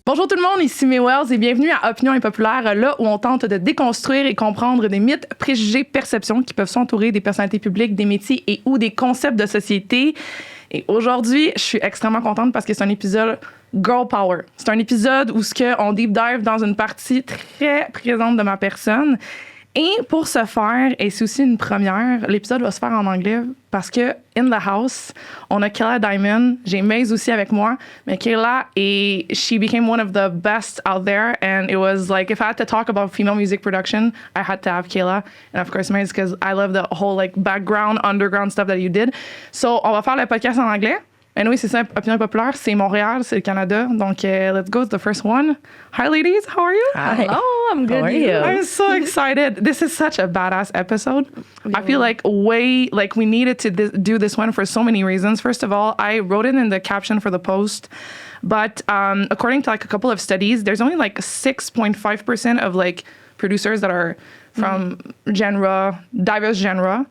Bonjour tout le monde, ici May Wells et bienvenue à Opinion Impopulaire, là où on tente de déconstruire et comprendre des mythes, préjugés, perceptions qui peuvent s'entourer des personnalités publiques, des métiers et ou des concepts de société. Et aujourd'hui, je suis extrêmement contente parce que c'est un épisode Girl Power. C'est un épisode où on deep dive dans une partie très présente de ma personne. Et pour ce faire, et c'est aussi une première, l'épisode va se faire en anglais parce que in the house, on a Kayla Diamond, j'ai Maze aussi avec moi, mais Kayla, she became one of the best out there, and it was like, if I had to talk about female music production, I had to have Kayla, and of course Maze, because I love the whole like background, underground stuff that you did. So, on va faire le podcast en anglais. And oui, c'est ça, Opinion Populaire, c'est Montréal, c'est le Canada. Donc, let's go with the first one. Hi, ladies. How are you? Hi. Hello, I'm good. How are you? I'm so excited. This is such a badass episode. Yeah. I feel like we needed to do this one for so many reasons. First of all, I wrote it in the caption for the post. But according to like a couple of studies, there's only like 6.5% of like producers that are from diverse genre.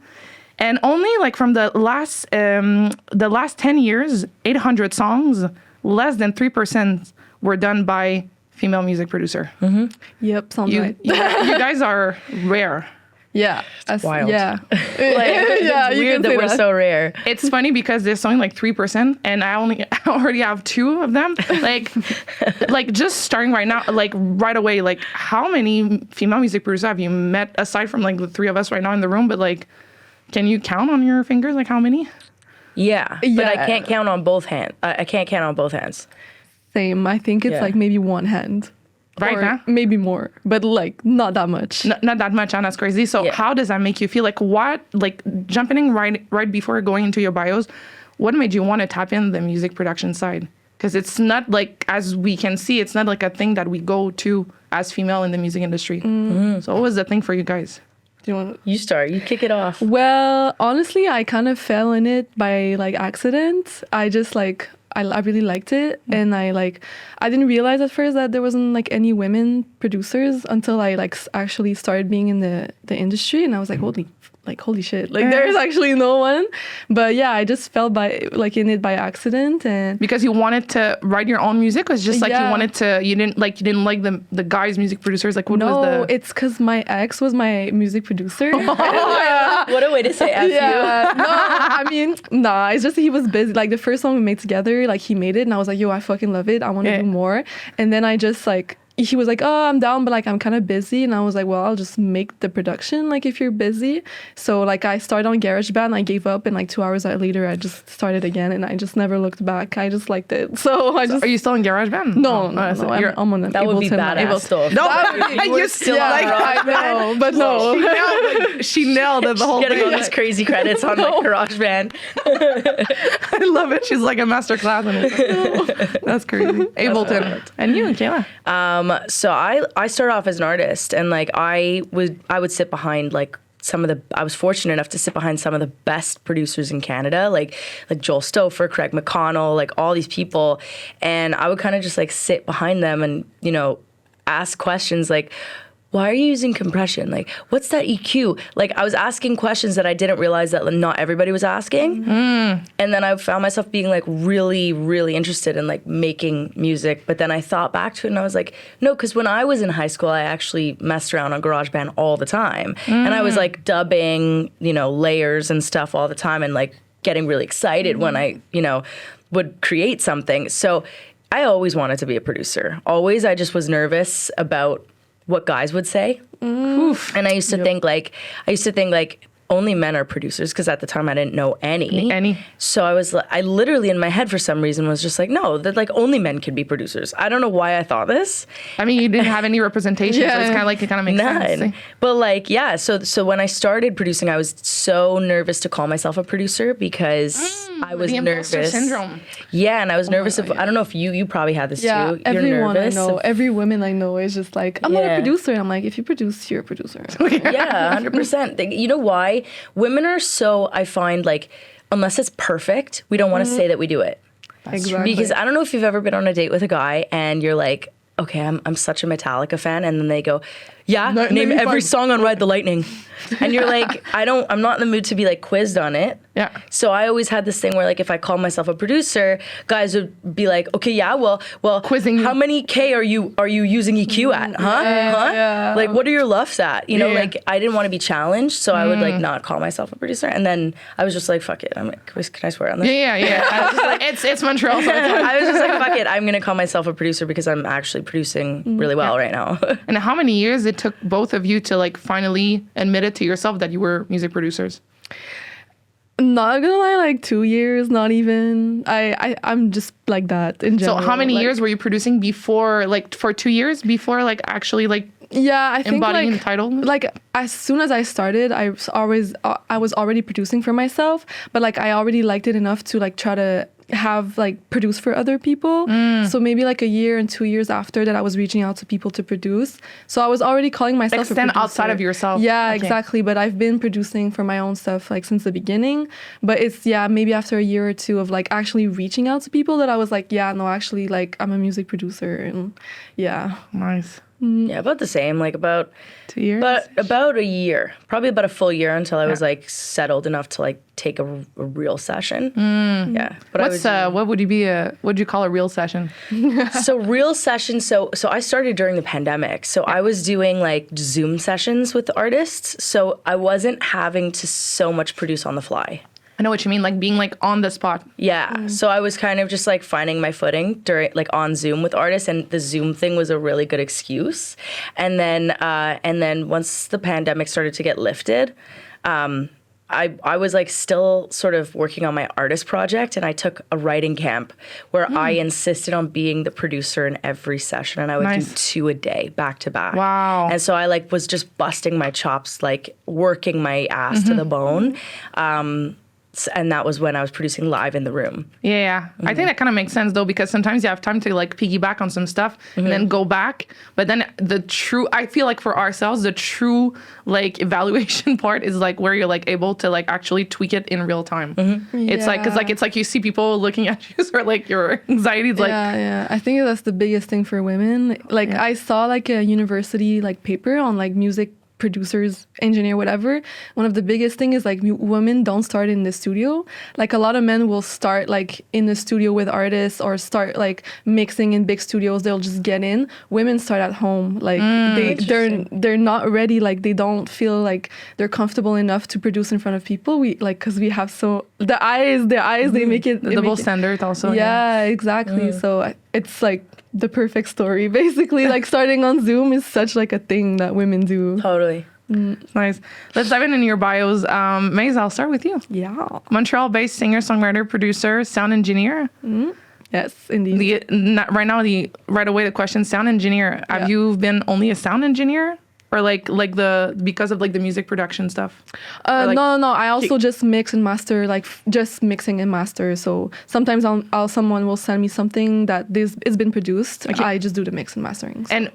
And only like from the last 10 years, 800 songs, less than 3% were done by female music producer. Mm-hmm. Yep, sounds right. You guys are rare. Yeah. It's wild. Yeah. It's weird that we're so rare. It's funny because there's only like 3% and I already have 2 of them. Like just starting right now, like right away, like how many female music producers have you met aside from like the 3 of us right now in the room? But like, can you count on your fingers, like how many? Yeah, but I can't count on both hands. I can't count on both hands. Same. I think it's like maybe one hand. Right or now? Maybe more, but like not that much. Not that much, and that's crazy. So how does that make you feel? Like what, like jumping in right before going into your bios, what made you want to tap in the music production side? Because it's not like, as we can see, it's not like a thing that we go to as female in the music industry. Mm-hmm. So what was the thing for you guys? Do you want You start. You kick it off. Well, honestly, I kind of fell in it by like accident. I just like I really liked it, and I didn't realize at first that there wasn't like any women producers until I like actually started being in the industry, and I was like, holy shit, like there's actually no one. But yeah, I just fell in it by accident. And because you wanted to write your own music, was just like you didn't like the guys music producers, like what was the... It's because my ex was my music producer. What a way to say F you. No, I mean, it's just he was busy. Like the first song we made together, like he made it and I was like, yo, I fucking love it, I want to do more. And then I just like, he was like, oh, I'm down, but like I'm kind of busy. And I was like, well, I'll just make the production, like if you're busy. So like I started on GarageBand, I gave up, and like 2 hours later I just started again, and I just never looked back. I just liked it. So are you still in GarageBand? No, I'm on that would be badass though. No, you're still like, I know, but no. She nailed it, the whole thing. Getting all these crazy credits on like GarageBand. I love it. She's like a master class in it. That's crazy. Ableton. And you, Kayla? So I started off as an artist, and like I would sit behind like I was fortunate enough to sit behind some of the best producers in Canada, like Joel Stouffer, Craig McConnell, like all these people, and I would kind of just like sit behind them and, you know, ask questions like, why are you using compression? Like, what's that EQ? Like, I was asking questions that I didn't realize that not everybody was asking. Mm. And then I found myself being like really, really interested in like making music. But then I thought back to it and I was like, no, because when I was in high school, I actually messed around on GarageBand all the time. Mm. And I was like dubbing, you know, layers and stuff all the time and like getting really excited when I, you know, would create something. So I always wanted to be a producer. Always. I just was nervous about what guys would say. Mm. And I used to think like only men are producers, because at the time I didn't know any. So I literally in my head for some reason was just like, no, that like only men can be producers. I don't know why I thought this. I mean, you didn't have any representation, so it's kind of like, it kind of makes sense. But like, yeah, so when I started producing, I was so nervous to call myself a producer because I was nervous. Imposter syndrome. Yeah, and I was nervous I don't know if you probably had this too. You're everyone nervous. I know, every woman I know is just like, I'm not a producer. I'm like, if you produce, you're a producer. Yeah, 100%. You know why? Women are so, I find, like, unless it's perfect, we don't want to say that we do it. Exactly. Because I don't know if you've ever been on a date with a guy and you're like, okay, I'm such a Metallica fan, and then they go, name every song on Ride the Lightning. And you're like, I'm not in the mood to be like quizzed on it. Yeah. So I always had this thing where, like, if I called myself a producer, guys would be like, okay, yeah, well, Quizzing you. how many K are you using EQ at? Huh? Yeah. Like, what are your LUFs at? You know, Yeah. like, I didn't want to be challenged, so I would, like, not call myself a producer. And then I was just like, fuck it. I'm like, can I swear on this? Yeah. I was just like, it's Montreal. So it's fine. I was just like, fuck it. I'm going to call myself a producer because I'm actually producing really well right now. And how many years it took both of you to like finally admit it to yourself that you were music producers? Not gonna lie, like 2 years, not even. I'm just like that in general. So how many like, years were you producing before, like for 2 years before like actually like Yeah, I think embodying like, the title? like as soon as I started, I was already producing for myself, but like I already liked it enough to like try to have like produce for other people. So maybe like a year and 2 years after that, I was reaching out to people to produce. So I was already calling myself a Extend producer. outside of yourself. Yeah, Okay. exactly. But I've been producing for my own stuff like since the beginning. But it's maybe after a year or two of like actually reaching out to people that I was like, yeah, no, actually like I'm a music producer and yeah. Nice. Yeah, about the same, like about 2 years. But about a year, probably about a full year until I was like settled enough to like take a real session. Yeah, but what would you call a real session? so real session. So I started during the pandemic. So I was doing like Zoom sessions with artists. So I wasn't having to so much produce on the fly. I know what you mean, like being like on the spot. Yeah. So I was kind of just like finding my footing during like on Zoom with artists, and the Zoom thing was a really good excuse. And then once the pandemic started to get lifted, I was like still sort of working on my artist project, and I took a writing camp where I insisted on being the producer in every session, and I would do 2 a day back to back. Wow. And so I like was just busting my chops, like working my ass to the bone. And that was when I was producing live in the room. Yeah. I think that kind of makes sense though, because sometimes you have time to like piggyback on some stuff and then go back. But then I feel like for ourselves, the true like evaluation part is like where you're like able to like actually tweak it in real time. It's like, cause like, it's like you see people looking at you, so like your anxiety's like. Yeah. I think that's the biggest thing for women. Like I saw like a university like paper on like music producers, engineer, whatever. One of the biggest thing is like women don't start in the studio. Like a lot of men will start like in the studio with artists or start like mixing in big studios. They'll just get in. Women start at home. Like they're not ready. Like they don't feel like they're comfortable enough to produce in front of people. We like because we have the eyes they make it the double standard also. Yeah, exactly. So it's like the perfect story basically. Like starting on Zoom is such like a thing that women do. Totally. Nice. Let's dive into your bios. Maze, I'll start with you. Yeah. Montreal-based singer, songwriter, producer, sound engineer. Yes, indeed. Right away the question, sound engineer. Have you been only a sound engineer? Or because of like the music production stuff? No. I also just mix and master, like just mixing and master. So sometimes someone will send me something that it's been produced. Okay. I just do the mix and mastering. So. And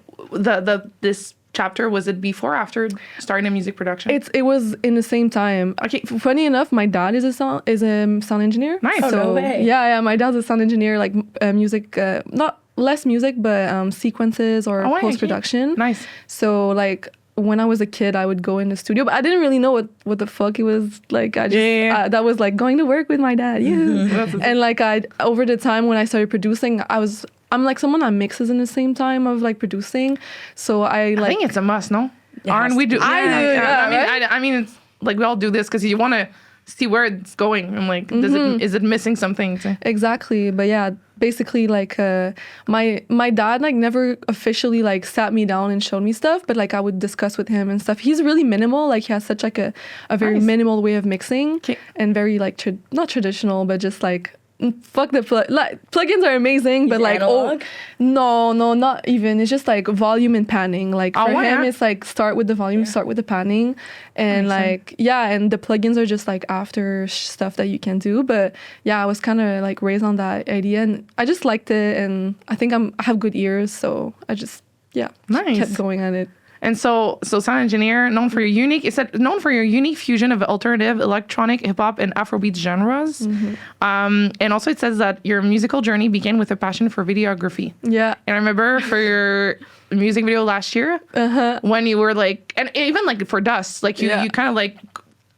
this chapter, was it before or after starting a music production? It was in the same time. Okay. Funny enough, my dad is a sound engineer. Nice. So, no way. Yeah. My dad's a sound engineer, like music, not less music, but sequences or post-production. Okay. Nice. So like when I was a kid, I would go in the studio, but I didn't really know what the fuck it was like. I just that was like going to work with my dad. Yeah. And like over the time when I started producing, I'm like someone that mixes in the same time of like producing. So I think it's a must, no? Aren't we do? I do. Yeah, I mean, it's like we all do this because you want to see where it's going. I'm like, is it missing something? Exactly. But yeah, basically like my dad like never officially like sat me down and showed me stuff, but like I would discuss with him and stuff. He's really minimal. Like he has such like a very minimal way of mixing and very like not traditional, but just like fuck the plugins are amazing, but like analog? No, not even. It's just like volume and panning. Like for him, it's like start with the volume, start with the panning, and like and the plugins are just like after stuff that you can do. But yeah, I was kind of like raised on that idea, and I just liked it, and I think I have good ears, so I just kept going at it. And so sound engineer, known for your unique fusion of alternative, electronic, hip hop, and Afrobeat genres. And also it says that your musical journey began with a passion for videography. Yeah. And I remember for your music video last year, when you were like, and even like for Dust, like you kind of like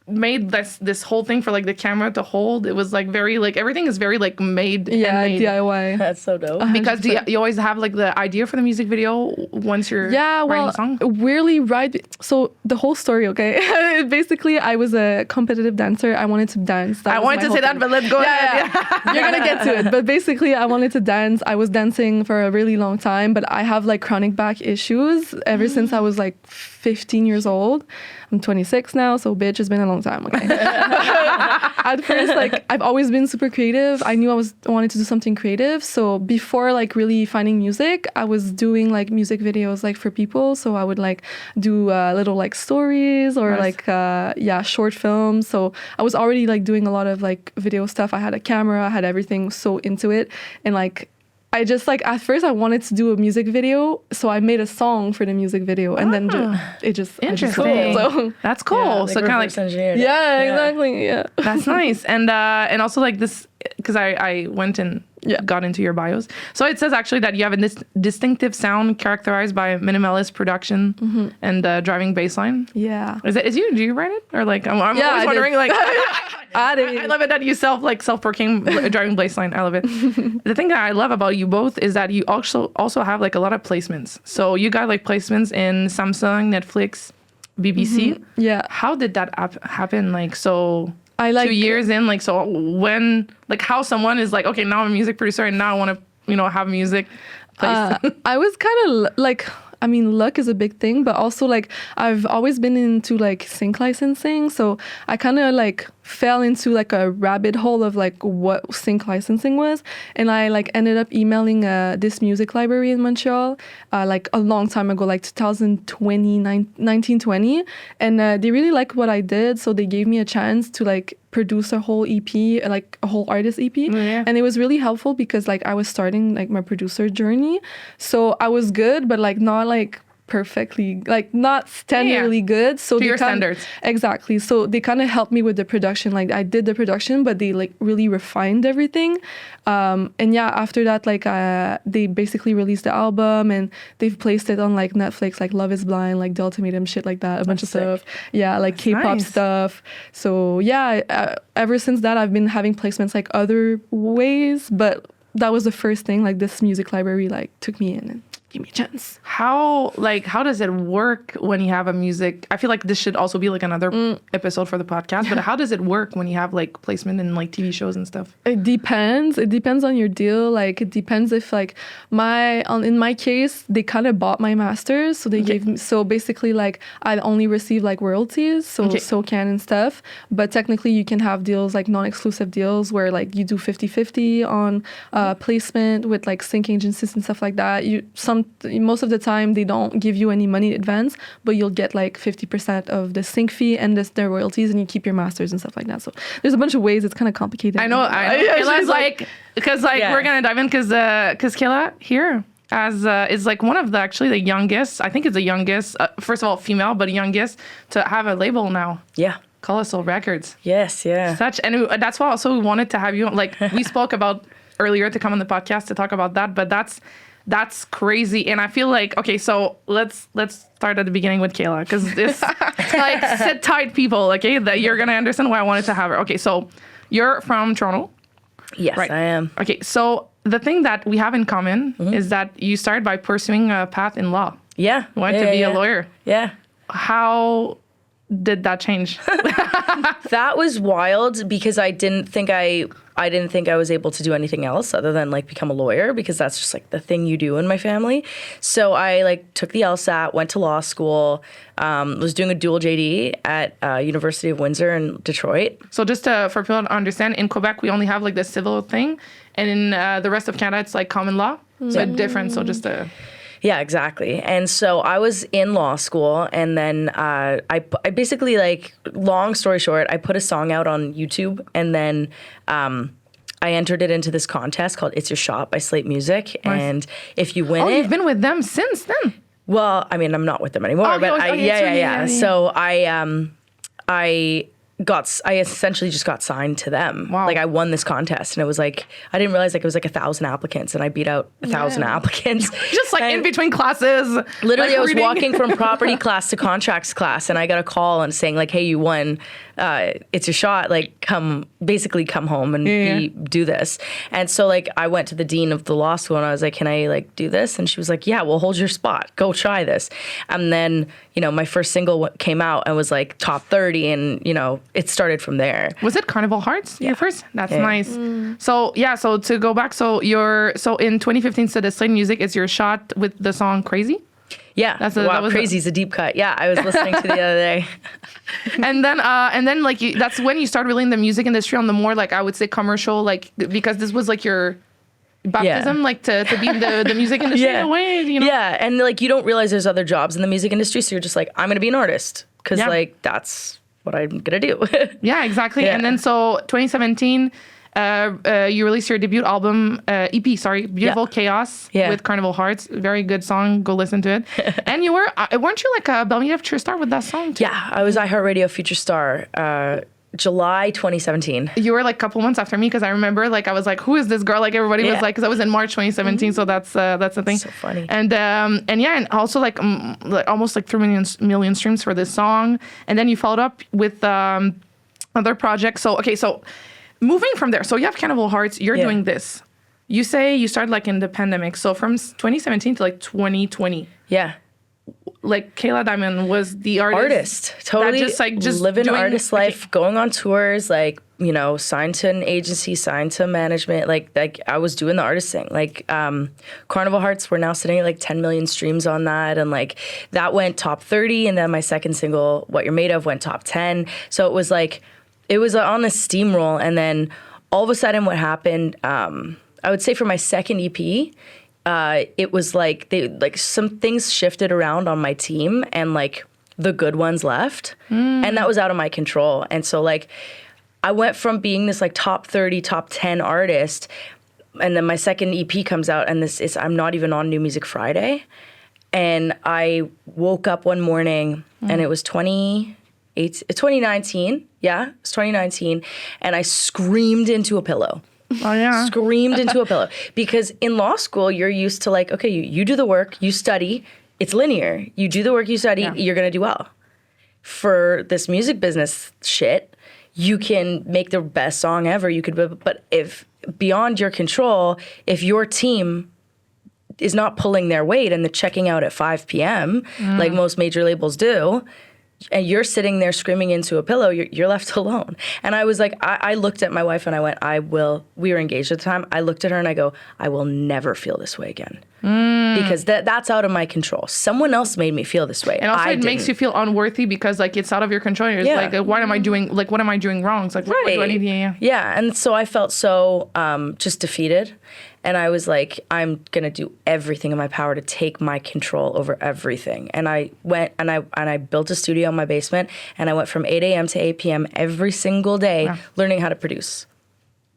made this whole thing for like the camera to hold. It was like very like everything is very like made. Yeah, handmade. DIY. That's so dope. Because you always have like the idea for the music video once you're writing a song? Weirdly, right. So the whole story, okay? Basically, I was a competitive dancer. I wanted to dance. I wanted to say that, but let's go ahead. Yeah. You're gonna get to it. But basically, I wanted to dance. I was dancing for a really long time, but I have like chronic back issues ever since I was like 15 years old. I'm 26 now, so bitch, it's been a long time, okay? At first, like, I've always been super creative. I knew I wanted to do something creative. So before, like, really finding music, I was doing, like, music videos, like, for people. So I would, like, do little, like, stories or, like, short films. So I was already, like, doing a lot of, like, video stuff. I had a camera. I had everything, so into it. And, like, I just like at first I wanted to do a music video, so I made a song for the music video, and then it just interesting. So that's cool. Yeah, so kind of like engineered. Yeah, exactly. Yeah, that's nice. And also like this because I went and got into your bios. So it says actually that you have a distinctive sound characterized by minimalist production and driving bass line. Yeah. Is you? Do you write it or like I'm always wondering like. I love it that you self-proclaimed driving bass line. I love it. The thing that I love about you both is that you also have like a lot of placements. So you got like placements in Samsung, Netflix, BBC. Yeah. How did that happen? Like so. I like 2 years in, like so when like how someone is like, okay, now I'm a music producer and now I want to have music placed. I was kind of like, I mean, luck is a big thing, but also like I've always been into like sync licensing, so I kind of like fell into like a rabbit hole of like what sync licensing was, and I like ended up emailing this music library in Montreal like a long time ago, like 1920, and they really liked what I did, so they gave me a chance to like produce a whole EP, like a whole artist EP. And it was really helpful because like I was starting like my producer journey, so I was good but like not like perfectly, like not standardly good. So to your standards. Exactly. So they kind of helped me with the production. Like I did the production, but they like really refined everything. And yeah, after that, like they basically released the album and they've placed it on like Netflix, like Love is Blind, like The Ultimatum, shit like that, a bunch of stuff. Yeah, like K-pop stuff. So yeah, ever since that, I've been having placements like other ways, but that was the first thing. Like this music library like took me in and give me a chance. How does it work when you have a music? I feel like this should also be like another episode for the podcast, but how does it work when you have like placement in like TV shows and stuff? It depends. It depends on your deal. Like it depends if like in my case, they kind of bought my masters. So they gave me, so basically like I only receive like royalties, so SoCan and stuff. But technically you can have deals like non-exclusive deals where like you do 50-50 on placement with like sync agencies and stuff like that. Most of the time they don't give you any money in advance, but you'll get like 50% of the sync fee and their royalties, and you keep your masters and stuff like that. So there's a bunch of ways. It's kind of complicated. I know. Kayla's like because like we're gonna dive in because Kayla here is like one of the youngest. I think it's the youngest. First of all, female, but youngest to have a label now. Yeah. Colossal Records. Yes. Yeah. And that's why also we wanted to have you. Like we spoke about earlier to come on the podcast to talk about that, but that's crazy. And I feel like, okay, so let's start at the beginning with Kayla, because this like sit tight people, okay, that you're gonna understand why I wanted to have her. Okay, so you're from Toronto. Yes, right? I am. Okay, so the thing that we have in common is that you started by pursuing a path in law. Yeah. You wanted to be a lawyer. Yeah. How did that change? That was wild because I didn't think I was able to do anything else other than like become a lawyer, because that's just like the thing you do in my family. So I like took the LSAT, went to law school, was doing a dual JD at University of Windsor in Detroit. So just for people to understand, in Quebec we only have like the civil thing, and in the rest of Canada it's like common law. So it's different. So just Yeah, exactly. And so I was in law school, and then I basically, like, long story short, I put a song out on YouTube, and then I entered it into this contest called It's Your Shot by Slate Music. Nice. And if you win you've been with them since then? Well, I mean, I'm not with them anymore, but yeah. So I essentially just got signed to them. Wow. Like I won this contest, and it was like, I didn't realize like it was like 1,000 applicants, and I beat out 1,000 applicants. Just like in between classes. Literally, like I was walking from property class to contracts class, and I got a call and saying like, hey, you won it's your shot. Like, come home and do this. And so, like, I went to the dean of the law school and I was like, can I, like, do this? And she was like, yeah, well, hold your spot. Go try this. And then, you know, my first single came out and was, like, top 30. And, you know, it started from there. Was it Carnival Hearts, your first? That's nice. So, so to go back, so in 2015, so the Slate Music is your shot with the song Crazy? Yeah. Crazy's a deep cut. Yeah, I was listening to the other day. and then like that's when you start really in the music industry on the more, like, I would say commercial, like, because this was like your baptism, like to be in the music industry in a way, you know? Yeah, and like you don't realize there's other jobs in the music industry, so you're just like, I'm gonna be an artist because like that's what I'm gonna do. Yeah, exactly. Yeah. And then so 2017. You released your debut album, EP, Beautiful Chaos with Carnival Hearts. Very good song. Go listen to it. And you weren't you like a Belmeda Future Star with that song too? Yeah, I was iHeartRadio Future Star, July 2017. You were like a couple months after me because I remember like I was like, who is this girl? Like everybody was like, because I was in March 2017, so that's the thing. So funny. And also like almost like 3 million streams for this song. And then you followed up with other projects. So moving from there, so you have Carnival Hearts, you're doing this. You say you started like in the pandemic. So from 2017 to like 2020. Yeah. Like Kayla Diamond was the artist. Totally just living artist life, going on tours, like, you know, signed to an agency, signed to management. Like I was doing the artist thing. Like Carnival Hearts, we're now sitting at like 10 million streams on that. And like that went top 30. And then my second single, What You're Made Of, went top 10. So it was like, it was on a steamroll, and then all of a sudden what happened, I would say for my second EP, it was like some things shifted around on my team and like the good ones left, and that was out of my control. And so like I went from being this like top 30, top 10 artist, and then my second EP comes out and I'm not even on New Music Friday. And I woke up one morning and it was 2019. Yeah, it's 2019. And I screamed into a pillow. Oh, yeah. Screamed into a pillow. Because in law school, you're used to like, okay, you do the work, you study. It's linear. You do the work, you study, you're going to do well. For this music business shit, you can make the best song ever. But if beyond your control, if your team is not pulling their weight and they're checking out at 5 p.m., like most major labels do, and you're sitting there screaming into a pillow, you're left alone. And I was like, I looked at my wife and I went, we were engaged at the time. I looked at her and I go, I will never feel this way again. Because that's out of my control. Someone else made me feel this way. And also it makes you feel unworthy because like it's out of your control. It's like, what am I doing wrong? It's like, what do I need? Yeah. And so I felt so just defeated. And I was like, I'm going to do everything in my power to take my control over everything. And I went and I built a studio in my basement, and I went from 8 a.m. to 8 p.m. every single day learning how to produce.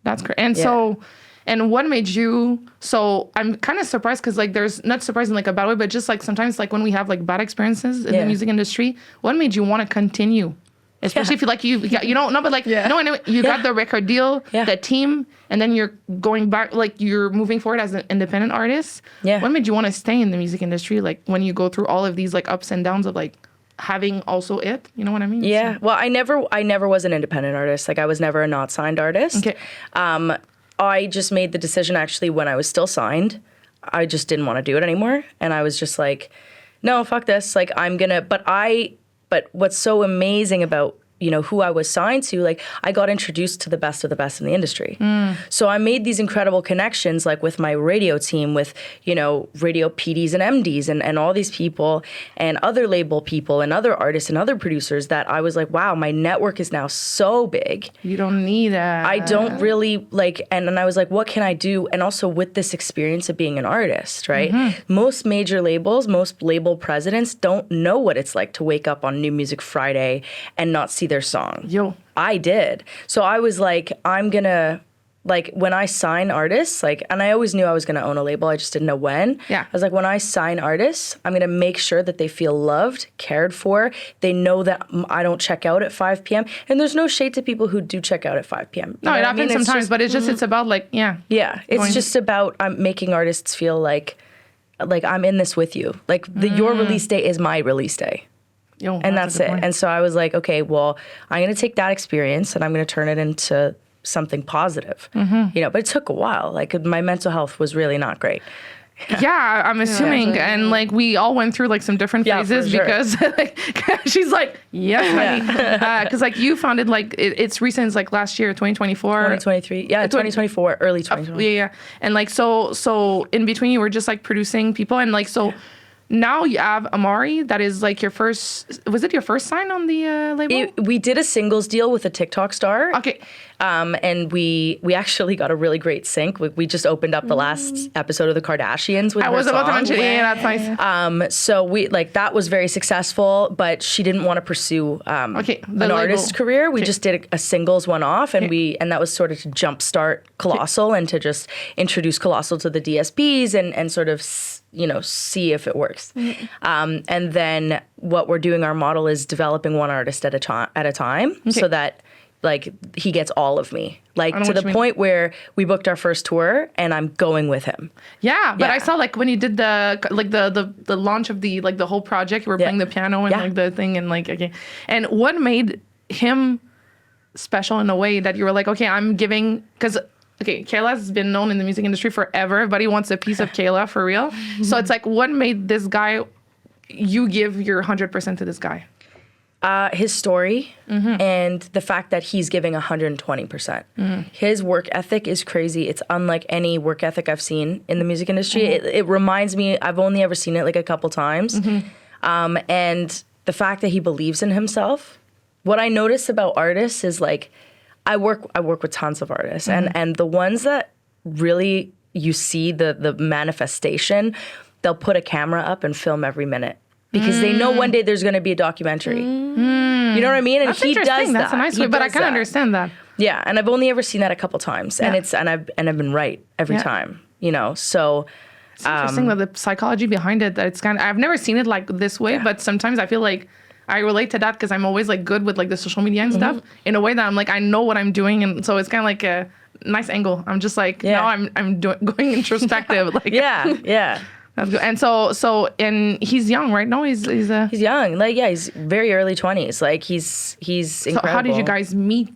That's great. And so, and what made you, so I'm kind of surprised because like there's, not surprised in like a bad way, but just like sometimes like when we have like bad experiences in the music industry, what made you want to continue? Especially if you like, you don't know, but like, no, anyway, you got the record deal, the team, and then you're going back, like you're moving forward as an independent artist. Yeah. What made you want to stay in the music industry? Like when you go through all of these like ups and downs of like having also it, you know what I mean? Yeah. So. Well, I never was an independent artist. Like I was never a not signed artist. Okay. I just made the decision actually when I was still signed. I just didn't want to do it anymore. And I was just like, no, fuck this. Like But what's so amazing about, you know, who I was signed to, like I got introduced to the best of the best in the industry. So I made these incredible connections, like with my radio team, with, you know, radio PDs and MDs and all these people and other label people and other artists and other producers that I was like, wow, my network is now so big. You don't need that. I don't really like, and I was like, what can I do? And also with this experience of being an artist, right? Most major labels, most label presidents don't know what it's like to wake up on New Music Friday and not see their song. I did. So I was like, I'm gonna, like when I sign artists, like, and I always knew I was gonna own a label, I just didn't know when. I was like, when I sign artists, I'm gonna make sure that they feel loved, cared for. They know that I don't check out at 5 p.m. And there's no shade to people who do check out at 5 p.m. No, it happens sometimes, but it's just, it's about like, it's just about making artists feel like I'm in this with you. Like your release day is my release day. Yo, and that's that's a good it. point. And so I was like, okay, well, I'm going to take that experience and I'm going to turn it into something positive, but it took a while. Like my mental health was really not great. Yeah, I'm assuming, and like we all went through like some different phases for sure. because like she's like, yes, honey, because like you founded like it's recent, it's like last year, 2024, 2023, 2024, early 2024. yeah, and like so in between you were just like producing people, and like so. Now you have Amari, that is like your first, was it your first sign on the label? We did a singles deal with a TikTok star. Okay. And we actually got a really great sync. We just opened up the last episode of the Kardashians with I her was about to song. mention, yeah, that's nice. So we like that was very successful, but she didn't want to pursue an artist career. We just did a singles one-off, and that was sort of to jumpstart Colossal and to just introduce Colossal to the DSPs and sort of see if it works. And then what we're doing, our model is developing one artist at a time, so that like he gets all of me, like to the point where we booked our first tour and I'm going with him. Yeah, but I saw like when you did the launch of the like the whole project, you were playing the piano and like the thing and like okay. And what made him special in a way that you were like, okay, I'm giving, because okay, Kayla's been known in the music industry forever. Everybody wants a piece of Kayla for real. So it's like, what made this guy, you give your 100% to this guy? His story and the fact that he's giving 120%. His work ethic is crazy. It's unlike any work ethic I've seen in the music industry. It reminds me, I've only ever seen it like a couple times. And the fact that he believes in himself. What I notice about artists is like, I work with tons of artists, and the ones that really you see the manifestation, they'll put a camera up and film every minute because they know one day there's going to be a documentary. You know what I mean? And That's he does that. That's a nice way, but I can understand that. Yeah, and I've only ever seen that a couple times, and I've been right every time. So. It's interesting that the psychology behind it. That it's kind of, I've never seen it like this way, but sometimes I feel like I relate to that because I'm always like good with like the social media and stuff in a way that I'm like I know what I'm doing, and so it's kind of like a nice angle. I'm just like now I'm going introspective. Like that's good. And and he's young, right? No, he's young. Like he's very early 20s. Like he's incredible. So how did you guys meet?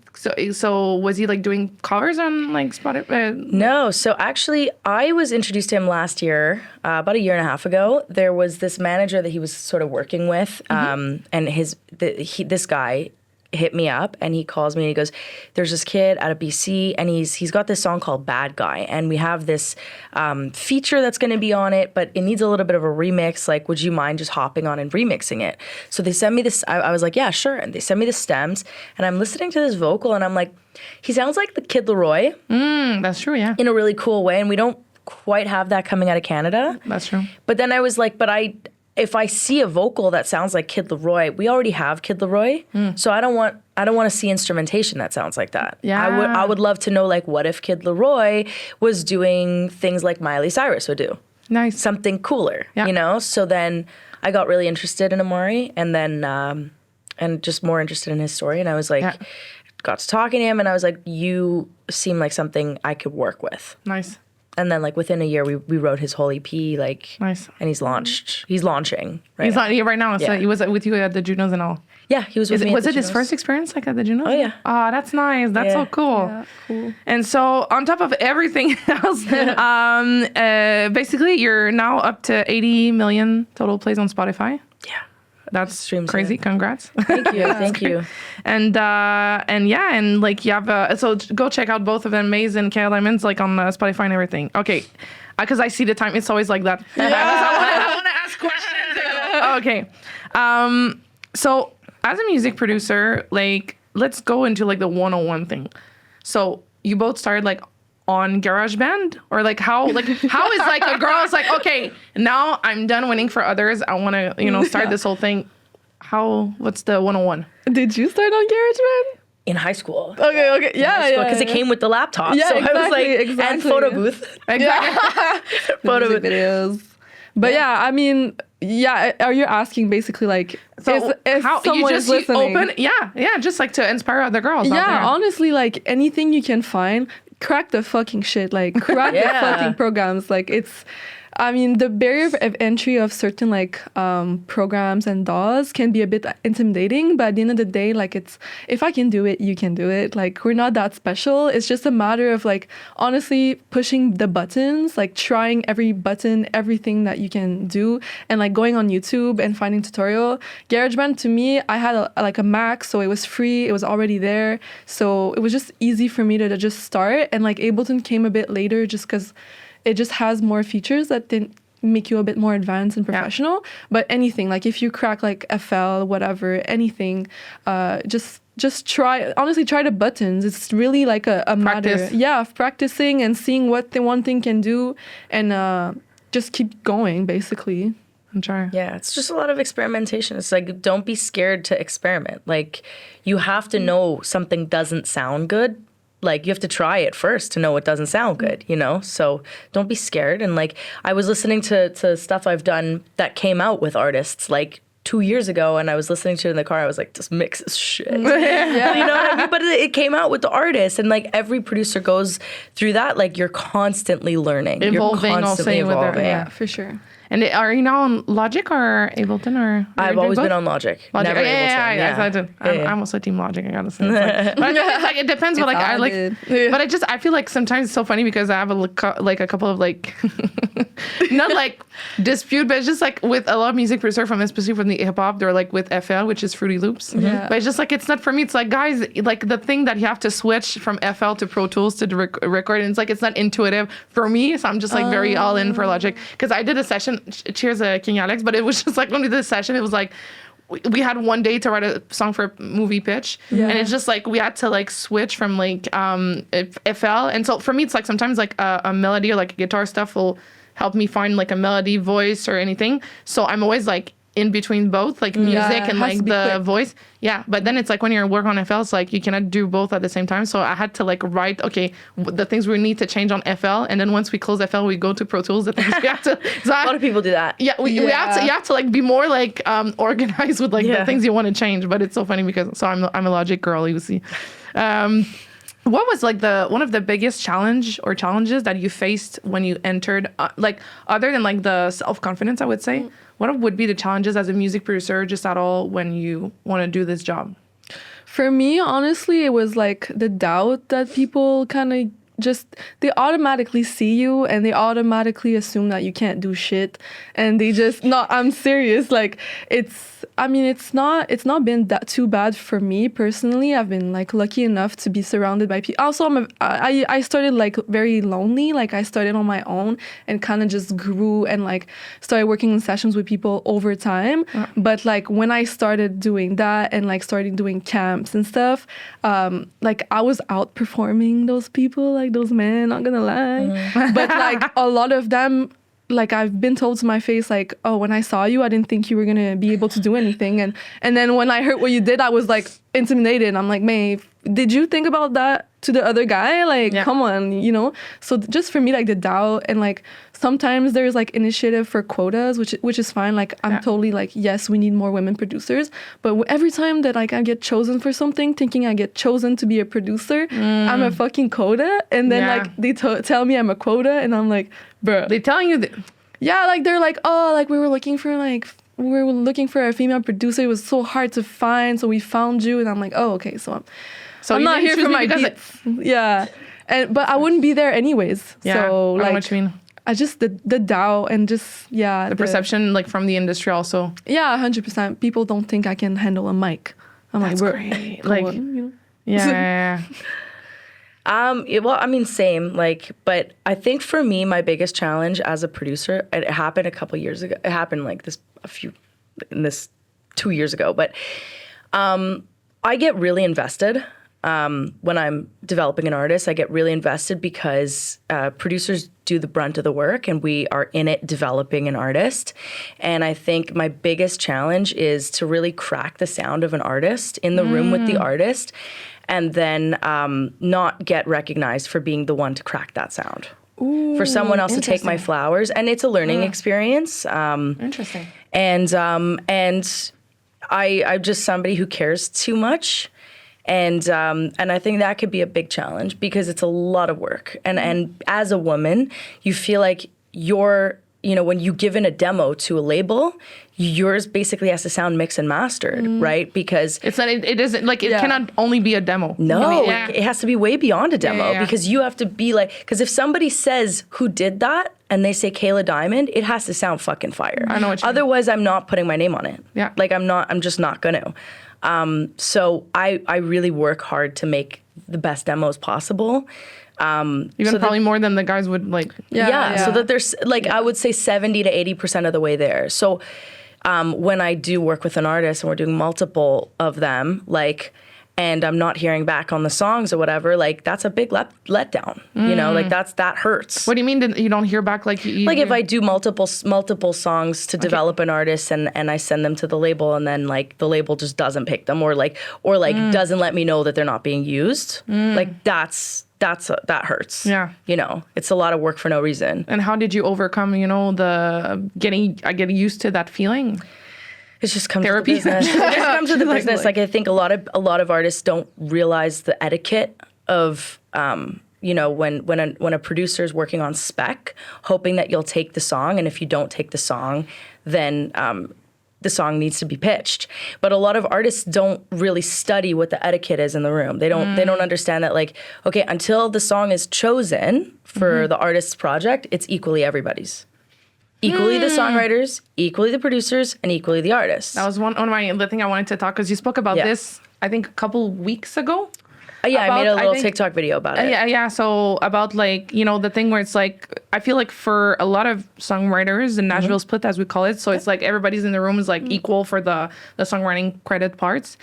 So was he like doing covers on like Spotify? No. So actually, I was introduced to him last year, about a year and a half ago. There was this manager that he was sort of working with, and this guy hit me up and he calls me and he goes, there's this kid out of BC and he's got this song called Bad Guy, and we have this feature that's going to be on it, but it needs a little bit of a remix. Like, would you mind just hopping on and remixing it? So they sent me this, I was like, yeah, sure. And they sent me the stems and I'm listening to this vocal and I'm like, he sounds like the Kid Leroy. That's true, yeah. In a really cool way, and we don't quite have that coming out of Canada. That's true. But then I was like, if I see a vocal that sounds like Kid Leroy, we already have Kid Leroy, so I don't want to see instrumentation that sounds like that. Yeah. I would love to know, like, what if Kid Leroy was doing things like Miley Cyrus would do? Nice. Something cooler, So then I got really interested in Amari, and then and just more interested in his story, and I was like, got to talking to him, and I was like, you seem like something I could work with. Nice. And then, like, within a year, we wrote his whole EP, like, nice. And he's launching. He's right now. So he was with you at the Junos and all. Yeah, he was with me. Was it his first experience, like, at the Junos? Oh, yeah. Oh, that's nice. That's so cool. Yeah, cool. And so, on top of everything else, basically, you're now up to 80 million total plays on Spotify. Yeah. That's Streams, crazy. Congrats. Thank you. Thank you. And like you have so go check out both of them, Maze and Kayla Diamonds, like on Spotify and everything. Okay, because I see the time. It's always like that. I want to ask questions. Okay. So as a music producer, like let's go into like the 101 thing. So you both started like on GarageBand, or like how is like a girl's like, okay, now I'm done winning for others, I want to start this whole thing. What's the 101? Did you start on GarageBand? In high school. Okay. Yeah. Because it came with the laptop. Yeah, so exactly, I was like, and photo booth. Exactly. Photo booth. Videos. But yeah, I mean, are you asking basically like, so if how someone you is just listening? open, just like to inspire other girls. out Yeah, there. honestly, like anything you can find, crack the fucking shit, like crack the fucking programs. Like it's, I mean, the barrier of entry of certain like programs and DAWs can be a bit intimidating, but at the end of the day, like it's, if I can do it, you can do it. Like we're not that special. It's just a matter of like honestly pushing the buttons, like trying every button, everything that you can do, and like going on YouTube and finding tutorial. GarageBand, to me, I had a Mac, so it was free. It was already there, so it was just easy for me to just start. And like Ableton came a bit later, just because it just has more features that didn't make you a bit more advanced and professional. Yeah. But anything, like if you crack like FL, whatever, anything, just try, honestly, try the buttons. It's really like a matter, of practicing and seeing what the one thing can do, and just keep going, basically. I'm trying. Yeah, it's just a lot of experimentation. It's like, don't be scared to experiment. Like, you have to know something doesn't sound good. Like, you have to try it first to know it doesn't sound good, you know? So don't be scared. And like, I was listening to stuff I've done that came out with artists like 2 years ago, and I was listening to it in the car. I was like, this mix is shit. You know what I mean? But it came out with the artist, and like every producer goes through that. Like, you're constantly learning. Evolving, you're constantly evolving. Yeah, for sure. And are you now on Logic or Ableton, or? I've always been on Logic. Never Ableton. Yeah. I did. I'm also Team Logic, I gotta say. But it's like, it depends. But like I like, but I feel like sometimes it's so funny because I have a couple of like, not like dispute, but it's just like with a lot of music producer especially from the hip hop, they're like with FL, which is Fruity Loops. Yeah. But it's just like, it's not for me. It's like, guys, like the thing that you have to switch from FL to Pro Tools to record, and it's like, it's not intuitive for me. So I'm just like very all in for Logic, because I did a session. Cheers, King Alex. But it was just like when we did this session, it was like we had one day to write a song for a movie pitch, and it's just like we had to like switch from like FL. And so for me, it's like sometimes like a melody or like guitar stuff will help me find like a melody, voice, or anything. So I'm always like in between both, like music and like the quick voice. Yeah, but then it's like when you're working on FL, it's like you cannot do both at the same time. So I had to like write, okay, the things we need to change on FL, and then once we close FL, we go to Pro Tools. The things we have to. So a lot of people do that. Yeah, we have to. You have to like be more like organized with like the things you want to change. But it's so funny because I'm a Logic girl, you see. What was like one of the biggest challenges that you faced when you entered, like other than like the self-confidence, I would say? What would be the challenges as a music producer just at all when you want to do this job? For me, honestly, it was like the doubt that people kind of they automatically see you and they automatically assume that you can't do shit, and they just, no, I'm serious, like it's not been that too bad for me personally. I've been like lucky enough to be surrounded by people. Also, I started like very lonely. Like I started on my own and kind of just grew and like started working in sessions with people over time. But like when I started doing that and like started doing camps and stuff, like I was outperforming those people, like those men, not gonna lie. But like a lot of them, like I've been told to my face, like, oh, when I saw you, I didn't think you were gonna be able to do anything. And then when I heard what you did, I was like intimidated. I'm like, May, did you think about that to the other guy? Like, come on, you know? So just for me, like the doubt, and like sometimes there's like initiative for quotas, which is fine. Like I'm totally like, yes, we need more women producers. But every time that like I get chosen for something, thinking I get chosen to be a producer, I'm a fucking quota. And then like they tell me I'm a quota, and I'm like, bruh. They telling you that? Yeah, like they're like, oh, like we were looking for a female producer. It was so hard to find, so we found you. And I'm like, oh, okay, so I'm not here for my beats. But I wouldn't be there anyways. Yeah, so like, I know what you mean. I just the doubt and just the perception like from the industry also. Yeah, 100%. People don't think I can handle a mic. I'm That's like, great. Like, you know? Well, I mean, same. Like, but I think for me, my biggest challenge as a producer, it happened a couple years ago. It happened like this 2 years ago. But I get really invested when I'm developing an artist. I get really invested because producers do the brunt of the work, and we are in it developing an artist. And I think my biggest challenge is to really crack the sound of an artist in the room with the artist, and then not get recognized for being the one to crack that sound. Ooh, for someone else to take my flowers. And it's a learning experience. Interesting. And I'm just somebody who cares too much. And I think that could be a big challenge because it's a lot of work. And as a woman, you feel like you're when you give in a demo to a label, yours basically has to sound mixed and mastered, right? Because it's not, it isn't like, it cannot only be a demo. No, it has to be way beyond a demo because you have to be like, because if somebody says who did that and they say Kayla Diamond, it has to sound fucking fire. I know what you mean. Otherwise, I'm not putting my name on it. Yeah. Like I'm just not gonna. So I really work hard to make the best demos possible. Even so probably more than the guys would like. So that there's like, I would say 70 to 80% of the way there. So when I do work with an artist and we're doing multiple of them, like, and I'm not hearing back on the songs or whatever, like that's a big letdown, like that hurts. What do you mean that you don't hear back? Like if I do multiple songs to develop an artist and I send them to the label and then like the label just doesn't pick them or doesn't let me know that they're not being used, like that hurts. Yeah. It's a lot of work for no reason. And how did you overcome, the getting used to that feeling? It just comes Therapy. to the business. It just comes to the business. Like I think a lot of artists don't realize the etiquette of when a producer is working on spec, hoping that you'll take the song, and if you don't take the song, then the song needs to be pitched. But a lot of artists don't really study what the etiquette is in the room. They don't understand that, like, okay, until the song is chosen for the artist's project, it's equally everybody's. Equally the songwriters, equally the producers, and equally the artists. That was one of the thing I wanted to talk, because you spoke about this, I think, a couple weeks ago. I made a little TikTok video about it. Yeah. So about like, the thing where it's like, I feel like for a lot of songwriters, the Nashville split, as we call it, so it's like everybody's in the room is like equal for the songwriting credit parts.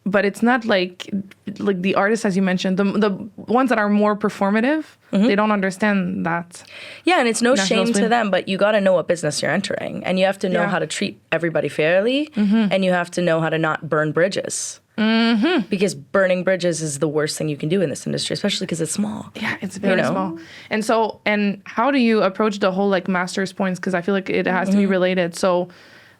But it's not like the artists, as you mentioned, the ones that are more performative, they don't understand that. Yeah, and it's no shame to them, but you got to know what business you're entering, and you have to know how to treat everybody fairly, and you have to know how to not burn bridges. Because burning bridges is the worst thing you can do in this industry, especially because it's small. Yeah, it's very small. And how do you approach the whole like master's points? Because I feel like it has to be related. So,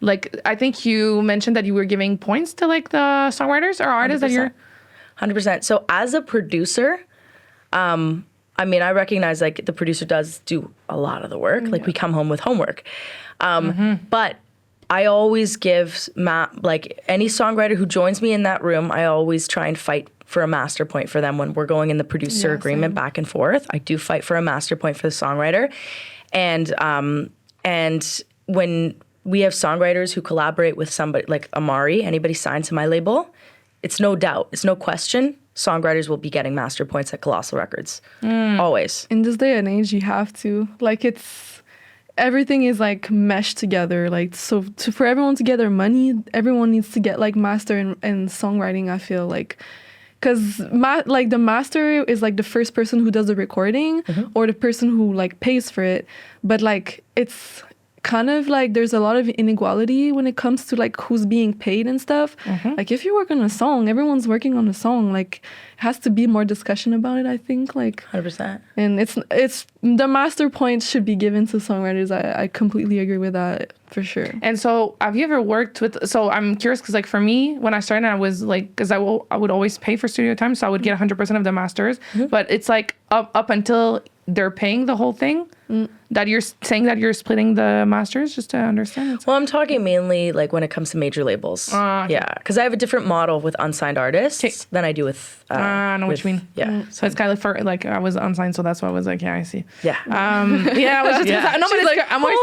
like, I think you mentioned that you were giving points to like the songwriters or artists 100%. That you're 100%. So as a producer, I recognize like the producer does do a lot of the work. Like we come home with homework, but I always give like any songwriter who joins me in that room, I always try and fight for a master point for them when we're going in the producer agreement back and forth. I do fight for a master point for the songwriter. And when we have songwriters who collaborate with somebody like Amari, anybody signed to my label, it's no doubt, it's no question, songwriters will be getting master points at Colossal Records. Always. In this day and age, you have to. Like, everything is like meshed together. Like, so for everyone to get their money, everyone needs to get like master and songwriting, I feel like. Because the master is like the first person who does the recording or the person who like pays for it. But like it's kind of like there's a lot of inequality when it comes to like who's being paid and stuff. Like if you work on a song, everyone's working on a song. Like it has to be more discussion about it, I think. Like 100%. And it's the master points should be given to songwriters. I completely agree with that for sure. And so have you ever worked with, so I'm curious because like for me, when I started, I was like, because I would always pay for studio time, so I would get 100% of the masters. But it's like up until they're paying the whole thing, that you're saying that you're splitting the masters, just to understand. Well, I'm talking mainly like when it comes to major labels. Okay. Yeah, because I have a different model with unsigned artists than I do with. I know what you mean. Yeah. So it's kind of for like I was unsigned, so that's why I was like, yeah, I see. Yeah. Yeah, I was just no, but like, I'm always,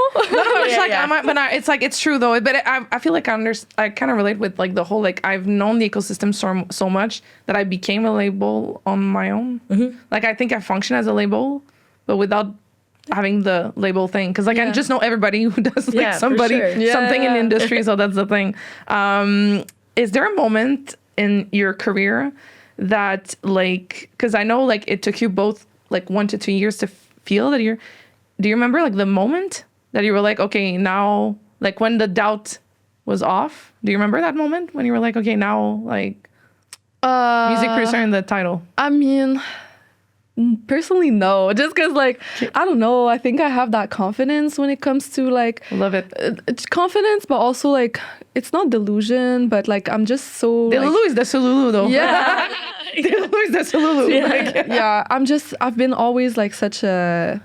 it's like it's true though. But I feel like I kind of relate with like the whole like I've known the ecosystem so much that I became a label on my own. Like I think I function as a label, but without having the label thing, because like I just know everybody who does like something in the industry, so that's the thing. Is there a moment in your career that like, because I know like it took you both like 1 to 2 years to feel that do you remember like the moment that you were like, okay, now like when the doubt was off, do you remember that moment when you were like, okay, now like music producer in the title? I mean, personally, no. Just because, like, I don't know. I think I have that confidence when it comes to, like... Love it. It's confidence, but also, like, it's not delusion, but, like, I'm just so... Delulu is the Sululu, though. Yeah. Delulu is the Sululu. Yeah, I've been always, like, such a...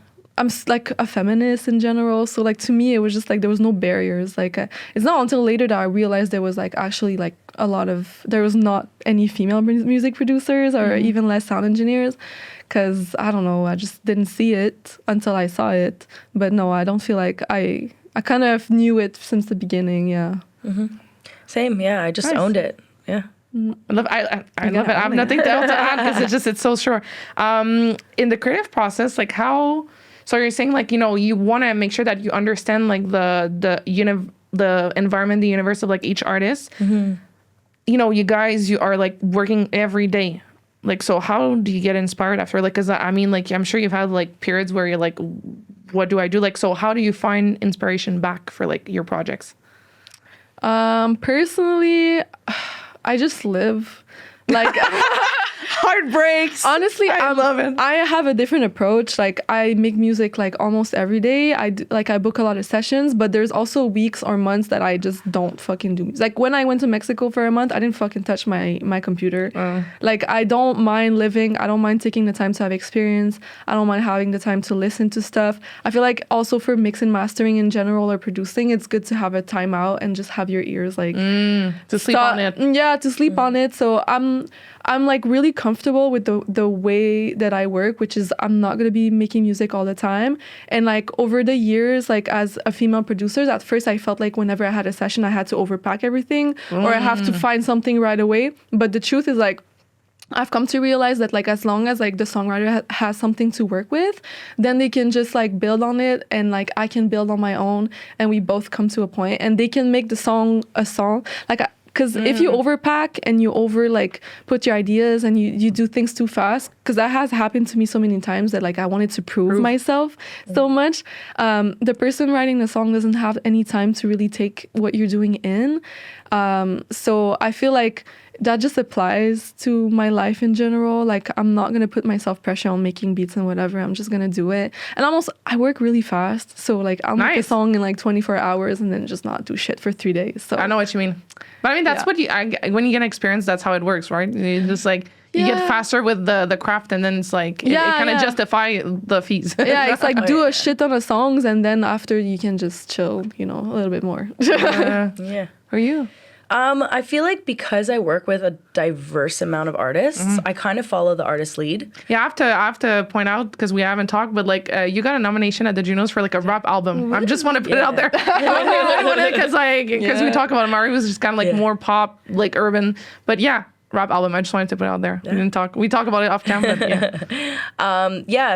like a feminist in general, so like to me it was just like there was no barriers. Like it's not until later that I realized there was like actually like there was not any female music producers or even less sound engineers, because I don't know, I just didn't see it until I saw it. But no, I don't feel like I kind of knew it since the beginning. Yeah. Same. Yeah, I just owned it. Yeah. I love it. I have nothing else to add because it's so sure. In the creative process, like how? So you're saying like you want to make sure that you understand like the environment, the universe of like each artist. You are like working every day. Like, so how do you get inspired after? Like, cause I mean, like I'm sure you've had like periods where you're like, what do I do? Like, so how do you find inspiration back for like your projects? Personally, I just live. Like heartbreaks. Honestly, I love it. I have a different approach. Like I make music like almost every day. I book a lot of sessions, but there's also weeks or months that I just don't fucking do music. Like when I went to Mexico for a month, I didn't fucking touch my computer. Like I don't mind living. I don't mind taking the time to have experience. I don't mind having the time to listen to stuff. I feel like also for mix and mastering in general or producing, it's good to have a time out and just have your ears like to sleep on it. Yeah, to sleep on it. So I'm like really comfortable with the way that I work, which is I'm not going to be making music all the time. And like over the years, like as a female producer, at first I felt like whenever I had a session, I had to overpack everything or I have to find something right away. But the truth is like, I've come to realize that like as long as like the songwriter has something to work with, then they can just like build on it, and like I can build on my own, and we both come to a point and they can make the song a song. Like because if you overpack and you put your ideas and you do things too fast, because that has happened to me so many times that like I wanted to prove myself so much. The person writing the song doesn't have any time to really take what you're doing in. So I feel like that just applies to my life in general. Like I'm not gonna put myself pressure on making beats and whatever. I'm just gonna do it. And I work really fast. So like I'll make a song in like 24 hours and then just not do shit for 3 days. So I know what you mean. But I mean, that's what when you get experience, that's how it works, right? You just like, you get faster with the craft, and then it's like, it kind of justify the fees. Yeah, it's like do a shit ton of songs, and then after you can just chill, a little bit more. Yeah. Who are you? I feel like because I work with a diverse amount of artists, I kind of follow the artist lead. Yeah, I have to point out, because we haven't talked, but like you got a nomination at the Junos for like a rap album. I just want to put it out there. Because we talk about Amari was just kind of like more pop, like urban, but yeah. Rap album. I just wanted to put it out there. Yeah. We talk about it off camera.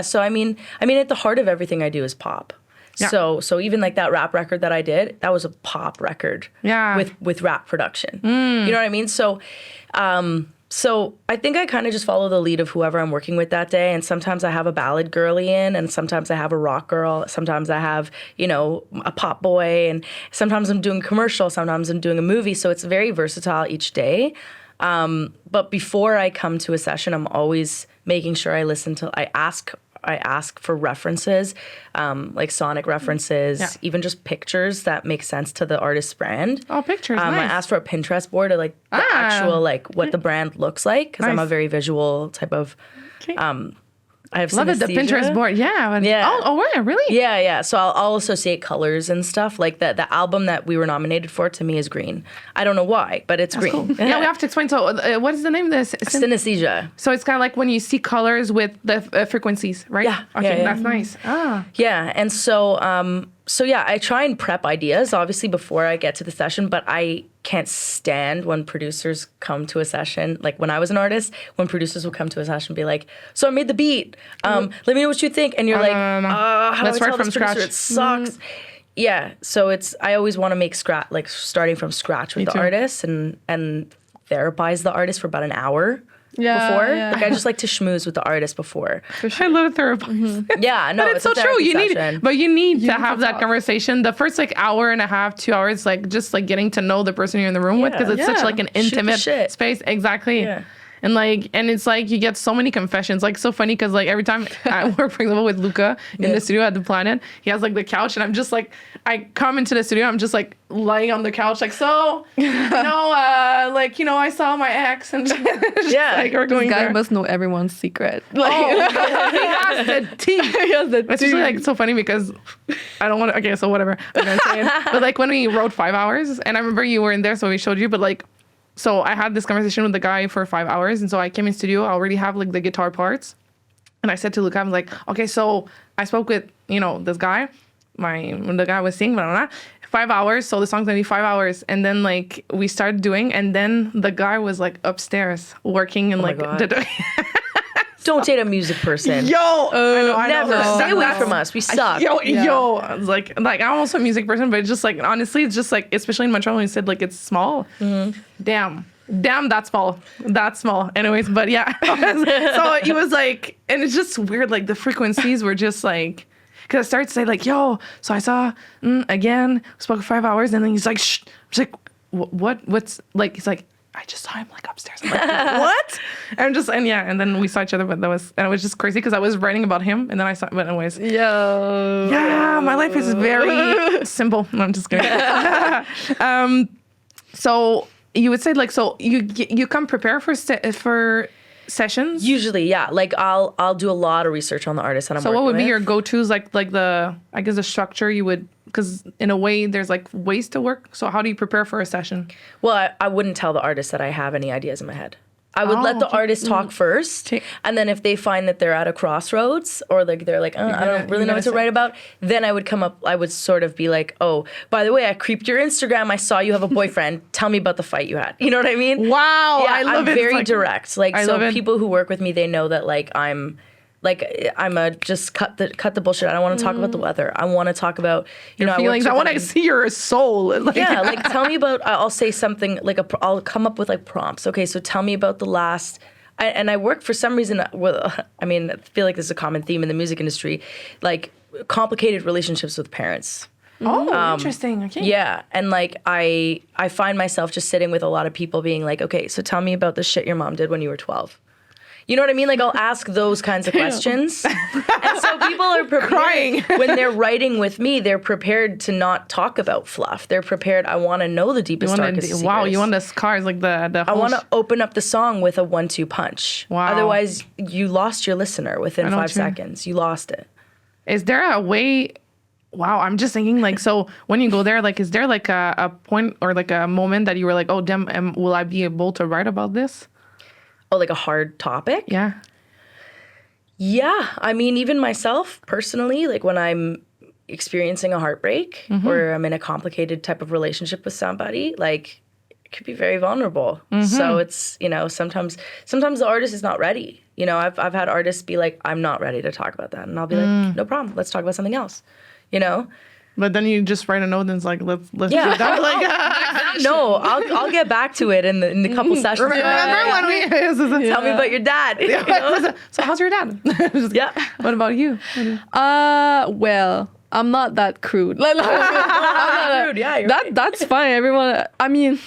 So I mean at the heart of everything I do is pop. Yeah. So even like that rap record that I did, that was a pop record. Yeah. With rap production. You know what I mean? So I think I kind of just follow the lead of whoever I'm working with that day. And sometimes I have a ballad girly in, and sometimes I have a rock girl. Sometimes I have, a pop boy, and sometimes I'm doing commercial. Sometimes I'm doing a movie. So it's very versatile each day. But before I come to a session, I'm always making sure I ask for references, like sonic references, even just pictures that make sense to the artist's brand. Oh, pictures, nice. I asked for a Pinterest board of like the actual, like what the brand looks like, because I'm a very visual type of, I have love it, the Pinterest board. Yeah. Oh, really? Yeah. So I'll associate colors and stuff. Like the album that we were nominated for, to me, is green. I don't know why, but it's green. Cool. Yeah, we have to explain. So what is the name of this? Synesthesia. So it's kind of like when you see colors with the frequencies, right? Yeah. Okay, that's nice. Yeah, and so I try and prep ideas, obviously, before I get to the session, but I can't stand when producers come to a session. Like when I was an artist, when producers would come to a session and be like, so I made the beat. Let me know what you think. And you're like, how do I tell this producer it sucks? Yeah, so I always want to make starting from scratch with the artist and therapize the artist for about an hour. Before. Like I just like to schmooze with the artist before. For sure. I love therapy. Yeah, no, but it's so true. You need to have that conversation. The first like hour and a half, 2 hours, like just like getting to know the person you're in the room with, because it's such like an intimate space. Exactly. Yeah. And like, and it's like you get so many confessions. Like, so funny because like every time I work, for example, with Luca in the studio at the Planet, he has like the couch, and I'm just like, I come into the studio, I'm just like lying on the couch, like, so, like, I saw my ex, and just, like, we're going This guy there. must know everyone's secret. Like, He has the tea. he has the It's usually like so funny because I don't want to. Okay, so whatever. I'm gonna say it. But like when we wrote 5 hours, and I remember you were in there, so we showed you. But like, so I had this conversation with the guy for 5 hours, and so I came in studio. I already have like the guitar parts, and I said to Luca, I was like, okay, so I spoke with this guy, the guy was singing, blah, blah, blah. 5 hours, so the song's gonna be 5 hours, and then like we started doing, and then the guy was like upstairs working and like. Don't date a music person. I Never. know. Stay away from us. We suck. I was like I'm also a music person, but it's just like honestly, it's just like especially in Montreal when you said like it's small. Damn, that's small. That's small. Anyways, but yeah. So it was like, and it's just weird. Like the frequencies were just like, because I started to say like, yo, so I saw again, spoke for 5 hours, and then he's like, shh. I was like, what's like? He's like, I just saw him like upstairs. I'm like, what? And then we saw each other, but it was just crazy because I was writing about him, and then I saw, but anyways. Yeah, my life is very simple. No, I'm just kidding. So you would say like, so you come prepare for sessions? Usually, yeah. Like I'll do a lot of research on the artist that I'm So working what would be with. your go-tos, like the, I guess the structure you would, because in a way there's like ways to work. So how do you prepare for a session? Well, I wouldn't tell the artist that I have any ideas in my head. I would let the okay. artist talk first, and then if they find that they're at a crossroads or like they're like, I don't really know what to write about, then I would sort of be like, oh, by the way, I creeped your Instagram. I saw you have a boyfriend. Tell me about the fight you had. You know what I mean? Wow, Yeah, I love I'm it. very It's like, direct. Like, I love so it. people who work with me, they know that like I'm a just cut the bullshit. I don't want to talk about the weather. I want to talk about your feelings. I want to see your soul. Like, yeah, like tell me about. I'll say something like I'll come up with like prompts. Okay, so tell me about the last. And I work for some reason with. I mean, I feel like this is a common theme in the music industry, like complicated relationships with parents. Oh, interesting. Okay. Yeah, and like I find myself just sitting with a lot of people being like, okay, so tell me about the shit your mom did when you were 12. You know what I mean? Like I'll ask those kinds of questions. And so people are prepared. Crying. When they're writing with me, they're prepared to not talk about fluff. They're prepared, I want to know the deepest, darkest secrets. Wow, you want the scars, like the I want to open up the song with a 1-2 punch. Wow. Otherwise, you lost your listener within 5 seconds. You lost it. Is there a way? Wow, I'm just thinking like, so when you go there, like, is there like a point or like a moment that you were like, oh, damn, will I be able to write about this? Oh, like a hard topic? Yeah. Yeah. I mean, even myself personally, like when I'm experiencing a heartbreak or I'm in a complicated type of relationship with somebody, like it could be very vulnerable. So it's, sometimes the artist is not ready. I've had artists be like, I'm not ready to talk about that. And I'll be like, no problem. Let's talk about something else, But then you just write a note and it's like, let's do Yeah. that. Like, No, I'll get back to it in the couple sessions. remember when we... Tell me about your dad. So how's your dad? Yeah. What about you? Well, I'm not that crude. Like, Rude, yeah, you're right. that's fine. Everyone. I mean,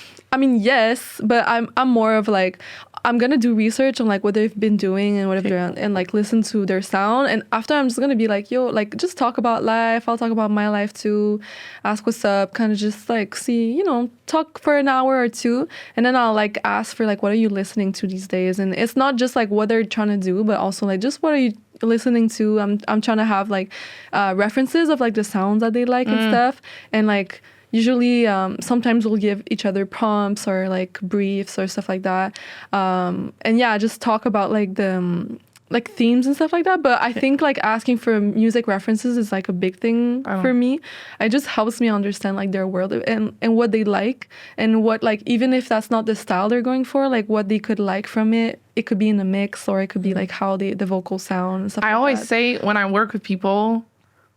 yes, but I'm more of like, I'm gonna do research on like what they've been doing and whatever and like listen to their sound, and after I'm just gonna be like, yo, like just talk about life. I'll talk about my life too, ask what's up, kind of just like see, talk for an hour or two, and then I'll like ask for like, what are you listening to these days? And it's not just like what they're trying to do, but also like just what are you listening to. I'm trying to have like references of like the sounds that they like and stuff, and like usually sometimes we'll give each other prompts or like briefs or stuff like that, and yeah, just talk about like the like themes and stuff like that. But I think like asking for music references is like a big thing for me. It just helps me understand like their world and what they like, and what like, even if that's not the style they're going for, like what they could like from it. It could be in the mix, or it could be like how the vocal sound and stuff I like always that. say when I work with people,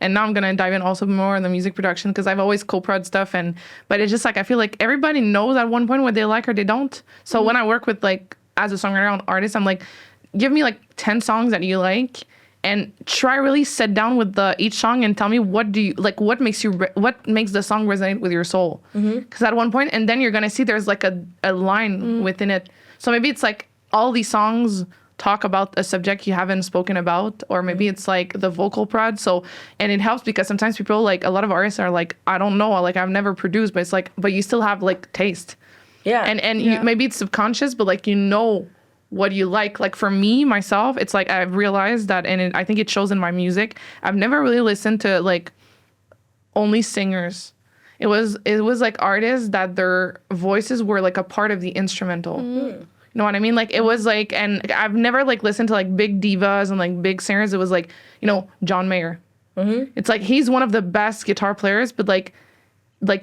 and now I'm going to dive in also more in the music production because I've always co-prod stuff, but it's just like I feel like everybody knows at one point what they like or they don't. So when I work with like as a songwriter and artist, I'm like, give me like 10 songs that you like and try really sit down with each song and tell me what makes the song resonate with your soul. Because at one point, and then you're going to see there's like a line within it. So maybe it's like all these songs talk about a subject you haven't spoken about, or maybe it's like the vocal prod. So, and it helps because sometimes people, like a lot of artists are like, I don't know, like I've never produced, but it's like, but you still have like taste. Yeah. And you, maybe it's subconscious, but like, you know what you like. Like for me, myself, it's like I've realized that, and I think it shows in my music. I've never really listened to like only singers. It was like artists that their voices were like a part of the instrumental. You know what I mean? Like it was like, and I've never like listened to like big divas and like big singers. It was like, you know, John Mayer. It's like he's one of the best guitar players, but like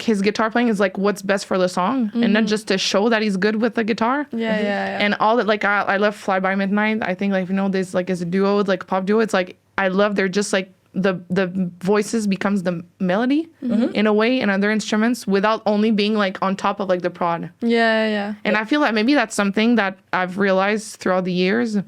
his guitar playing is like what's best for the song, and not just to show that he's good with the guitar. Yeah. And all that, like I love Fly By Midnight. I think like, you know, this like as a duo, like pop duo, it's like I love they're just like the voices becomes the melody in a way, and other instruments without only being like on top of like the prod. Yeah. And I feel like maybe that's something that I've realized throughout the years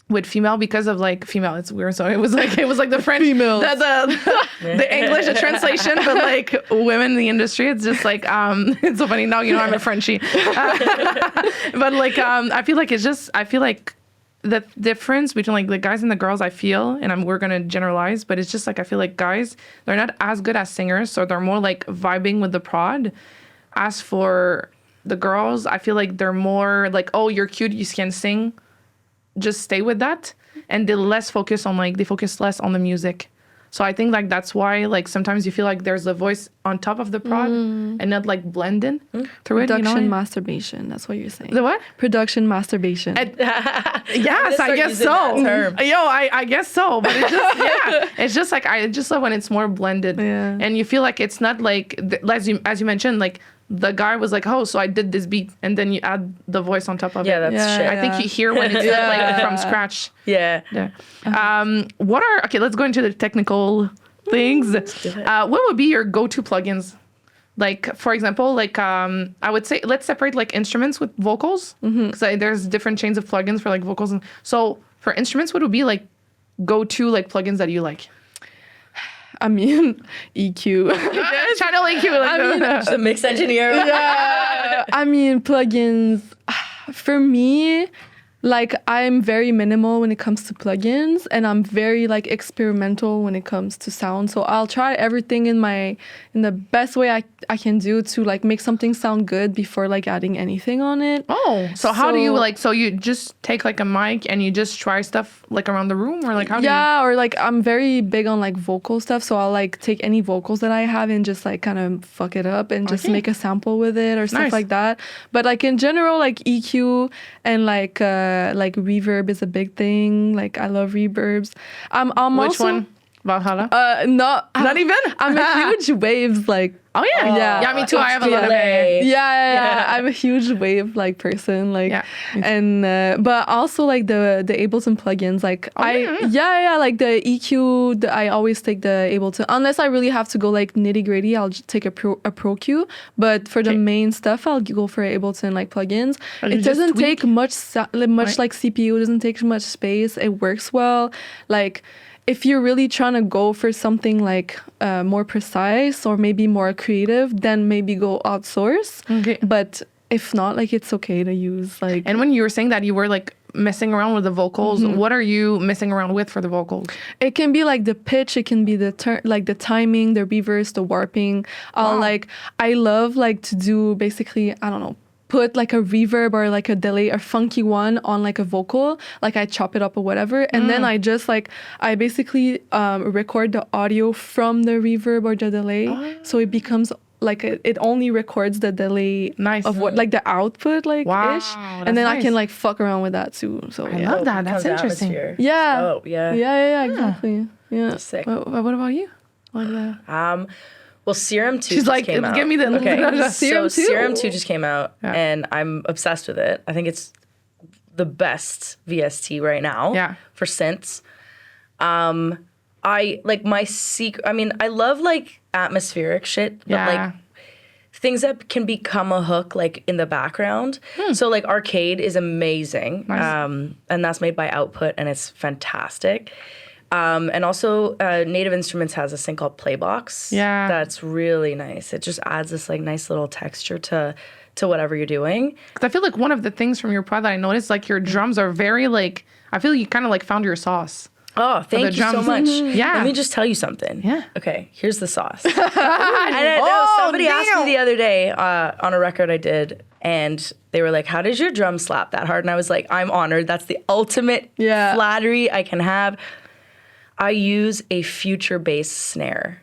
with female, because of like female, it's weird. So it was like the French, the English translation, but like women in the industry, it's just like, it's so funny now, you know, I'm a Frenchie. But like, I feel like the difference between like the guys and the girls, I feel, and we're gonna generalize, but it's just like I feel like guys, they're not as good as singers, so they're more like vibing with the prod. As for the girls, I feel like they're more like, oh, you're cute, you can sing, just stay with that, and they focus less on the music. So I think like that's why like sometimes you feel like there's a voice on top of the prod and not like blended through it. Production masturbation. That's what you're saying. The what? Production masturbation. Yes, I guess so. I guess so. But it's just it's just like I just love when it's more blended. Yeah. And you feel like it's not like as you mentioned, like the guy was like, oh, so I did this beat, and then you add the voice on top of it. Yeah, that's shit. I think you hear when it's not like from scratch. Yeah. Let's go into the technical things. What would be your go-to plugins? Like, for example, like I would say let's separate like instruments with vocals, because there's different chains of plugins for like vocals. And so for instruments, what would be like go-to like plugins that you like? I mean, EQ. Channel EQ. Like The mix engineer. Yeah. I mean, plugins. For me, like I'm very minimal when it comes to plugins, and I'm very like experimental when it comes to sound. So I'll try everything in the best way I can do to like make something sound good before like adding anything on it. Oh, so how do you like? So you just take like a mic and you just try stuff like around the room, or like how do you? Yeah, or like I'm very big on like vocal stuff, so I'll like take any vocals that I have and just like kind of fuck it up and just make a sample with it or stuff like that. But like in general, like EQ and like reverb is a big thing. Like I love reverbs. I'm Which also, one? Valhalla? Not even. I'm a huge waves like. Oh yeah. Yeah, me too. I have a lot of it. Yeah. I'm a huge wave like person, like, and but also like the Ableton plugins, like like the EQ. I always take the Ableton unless I really have to go like nitty gritty. I'll just take a Pro Q. But for the main stuff, I'll go for Ableton like plugins. It doesn't take much like CPU. It doesn't take much space. It works well. Like, if you're really trying to go for something like more precise or maybe more creative, then maybe go outsource. Okay. But if not, like it's okay to use like. And when you were saying that you were like messing around with the vocals, what are you messing around with for the vocals? It can be like the pitch, it can be the like the timing, the reverse, the warping. I love like to do basically, I don't know, put like a reverb or like a delay or funky one on like a vocal, like I chop it up or whatever, and then I just like I basically record the audio from the reverb or the delay, so it becomes like it only records the delay of what like the output like ish, and then I can like fuck around with that too. So I love that. That's interesting. Yeah. Oh yeah. Yeah. Exactly. Yeah. That's sick. What about you? Well, Serum 2 She's just like, came out. give me the... Okay, Serum 2? Serum 2 just came out, and I'm obsessed with it. I think it's the best VST right now for synths. I like my secret... I mean, I love, like, atmospheric shit, but, like, things that can become a hook, like, in the background. So, like, Arcade is amazing, and that's made by Output, and it's fantastic. And also, Native Instruments has this thing called Playbox. Yeah. That's really nice. It just adds this like nice little texture to whatever you're doing. 'Cause I feel like one of the things from your pod that I noticed, like your drums are very like, I feel you kind of like found your sauce. Oh, thank you so drums. much. Yeah. Let me just tell you something. Yeah. Okay, here's the sauce. Somebody asked me the other day on a record I did, and they were like, how does your drum slap that hard? And I was like, I'm honored. That's the ultimate flattery I can have. I use a future bass snare.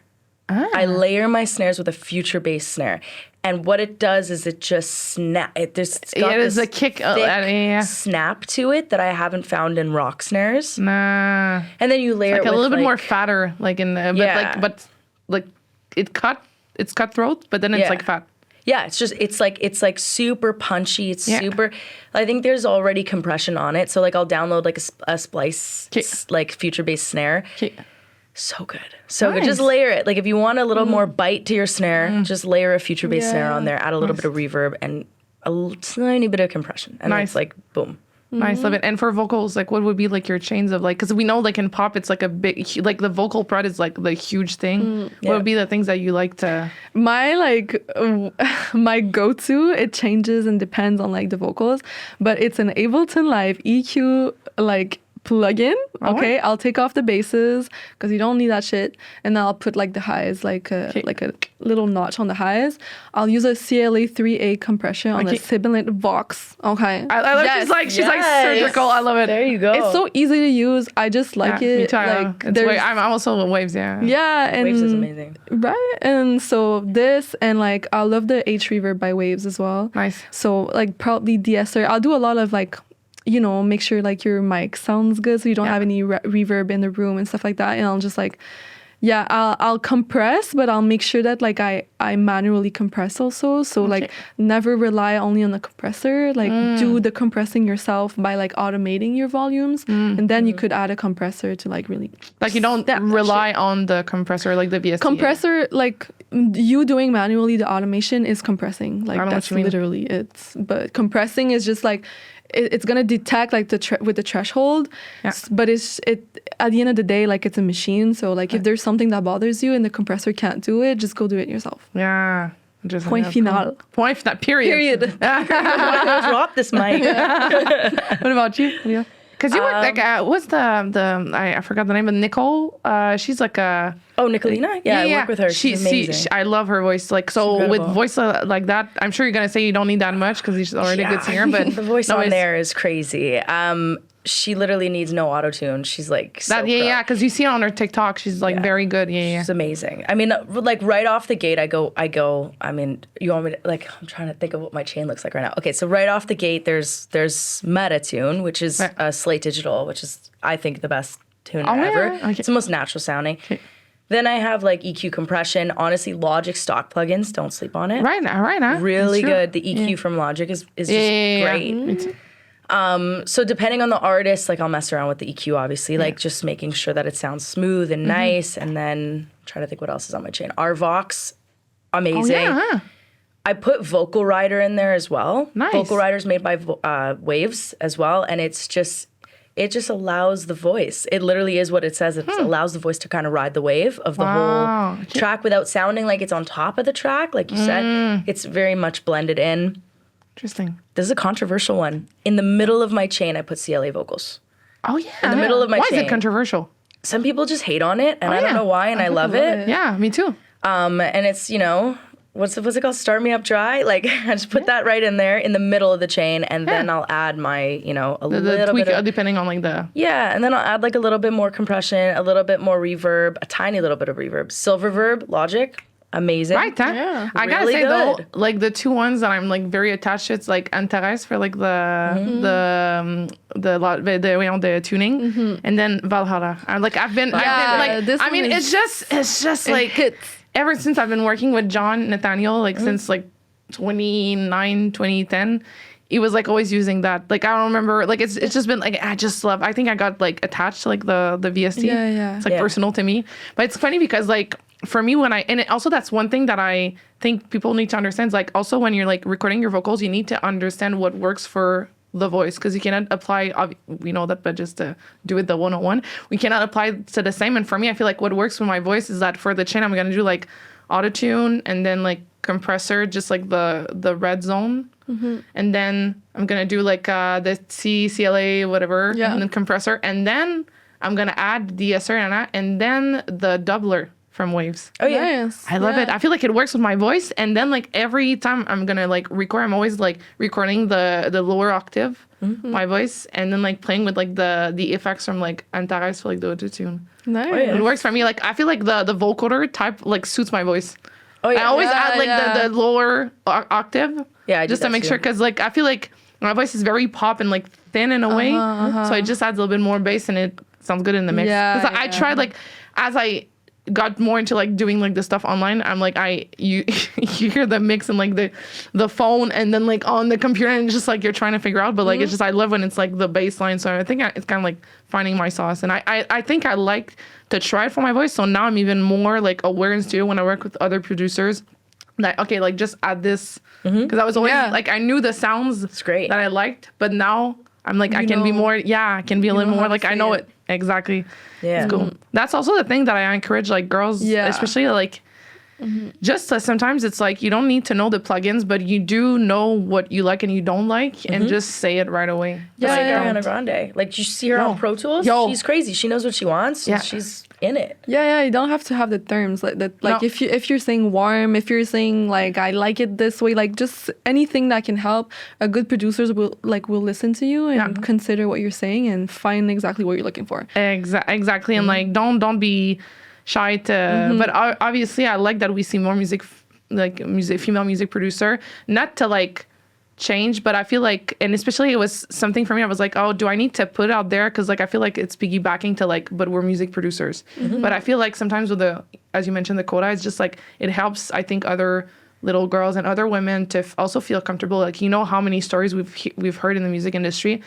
I layer my snares with a future bass snare. And what it does is it just snap. There's a kick, thick snap to it that I haven't found in rock snares. Nah. And then you layer Like it a with little bit more fatter, like in the, but it's cutthroat, but then it's like fat. Yeah, it's like super punchy. It's super. I think there's already compression on it, so like I'll download like a splice like future bass snare. So good. So good. Just layer it. Like if you want a little more bite to your snare, just layer a future bass snare on there, add a little bit of reverb and a tiny bit of compression. And it's like, boom. Nice, love it. And for vocals, like what would be like your chains of like, because we know like in pop, it's like a big, like the vocal part is like the huge thing. What would be the things that you like to? My my go-to, it changes and depends on like the vocals, but it's an Ableton Live EQ like plugin. Okay, I'll take off the basses because you don't need that shit, and then I'll put like the highs, like a little notch on the highs. I'll use a CLA 3A compression on the sibilant Vox. Okay, I love she's like surgical. I love it. There you go. It's so easy to use. I just like it. Me too. Like I'm also with Waves. Yeah, and Waves is amazing. Right, and so this and like I love the H reverb by Waves as well. Nice. So like probably de-esser. I'll do a lot of like, you know, make sure like your mic sounds good so you don't have any reverb in the room and stuff like that. And I'll just like, I'll compress, but I'll make sure that like I manually compress also. So like never rely only on the compressor. Like do the compressing yourself by like automating your volumes. And then you could add a compressor to like really. Like you don't rely on the compressor, like the VST. Compressor, like you doing manually the automation is compressing. Like that's literally it. But compressing is just like, it's gonna detect like with the threshold, but at the end of the day, like it's a machine. So like if there's something that bothers you and the compressor can't do it, just go do it yourself. Yeah. Point final. Point final. Period. Drop this mic. What about you? Yeah. Because you work like what's the I forgot the name of Nicole. She's like a Nicolina. Yeah, I work with her. She's amazing. I love her voice. Like so with voice like that, I'm sure you're gonna say you don't need that much because she's already a good singer. But the voice on there is crazy. She literally needs no auto-tune. She's like so because you see her on her TikTok. She's like very good. She's amazing. I mean, like right off the gate, I go. I mean, you want me to like? I'm trying to think of what my chain looks like right now. Okay, so right off the gate, there's Metatune, which is Slate Digital, which is I think the best tuner ever. Okay. It's the most natural sounding. Okay. Then I have like EQ compression. Honestly, Logic stock plugins, don't sleep on it. Right now. Really good. The EQ from Logic is just great. Me too. So depending on the artist, like I'll mess around with the EQ, obviously, like just making sure that it sounds smooth and nice. And then try to think what else is on my chain. RVox, amazing. I put Vocal Rider in there as well. Nice. Vocal Rider's made by Waves as well. And it just allows the voice. It literally is what it says. It allows the voice to kind of ride the wave of the whole track without sounding like it's on top of the track. Like you said, it's very much blended in. Interesting. This is a controversial one. In the middle of my chain, I put CLA vocals. Oh, yeah. In the middle of my chain. Why is it controversial? Some people just hate on it, and I don't know why, and I love it. Yeah, me too. And it's, you know, what's it called? Start Me Up Dry? Like, I just put that right in there in the middle of the chain, and then I'll add my, you know, a little tweak, bit of... depending on, like, the... Yeah, and then I'll add, like, a little bit more compression, a little bit more reverb, a tiny little bit of reverb. Silververb, Logic, amazing. Right, yeah. I gotta say though, like the two ones that I'm like very attached to, it's like Antares for like the tuning, and then Valhalla. I've been it's just like ever since I've been working with John Nathaniel, like since like 2010. He was like always using that. Like I don't remember. Like it's just been like I think I got like attached to like the VST. It's like personal to me. But it's funny because like for me also that's one thing that I think people need to understand is like also when you're like recording your vocals, you need to understand what works for the voice, because you cannot apply, we know that, but just to do it the 101, we cannot apply to the same. And for me, I feel like what works with my voice is that for the chin, I'm going to do like auto-tune and then like compressor, just like the red zone. And then I'm going to do like the CLA, whatever, and then compressor. And then I'm going to add de-esser and then the doubler from Waves. Oh yeah. Nice. I love it. I feel like it works with my voice. And then like every time I'm going to like record, I'm always like recording the lower octave, my voice, and then like playing with like the effects from like Antares for like the auto-tune. Nice. Oh, yeah. It works for me. Like I feel like the vocoder type like suits my voice. Oh yeah. I always add like the lower octave. Yeah, I do just to that make too. sure, because like I feel like my voice is very pop and like thin in a way, so it just adds a little bit more bass and it sounds good in the mix. Yeah, Because I tried like as I got more into like doing like the stuff online, I'm like you hear the mix and like the phone and then like on the computer and it's just like you're trying to figure out, but like it's just I love when it's like the bass line. So I think it's kind of like finding my sauce, and I think I like to try it for my voice. So now I'm even more like aware in studio when I work with other producers. That okay, like just add this, because I was always like I knew the sounds great. that I liked, but now I'm like I can be more I can be a little more like I know it exactly. Yeah. It's cool. That's also the thing that I encourage like girls, especially like just sometimes it's like you don't need to know the plugins, but you do know what you like and you don't like, and just say it right away. Yeah, Like, like Ariana Grande. Like you see her on Pro Tools. She's crazy. She knows what she wants. And she's in it. Yeah, you don't have to have the terms like that. Like if you're saying warm, if you're saying like I like it this way, like just anything that can help. A good producers will listen to you and consider what you're saying and find exactly what you're looking for. Exactly, and like don't be shy to. But obviously, I like that we see more female music producer, not to like change, but I feel like, and especially it was something for me, I was like, oh, do I need to put it out there? Because like I feel like it's piggybacking to like, but we're music producers. But I feel like sometimes with as you mentioned, the quota, it's just like it helps, I think, other little girls and other women to also feel comfortable. Like, you know how many stories we've heard in the music industry.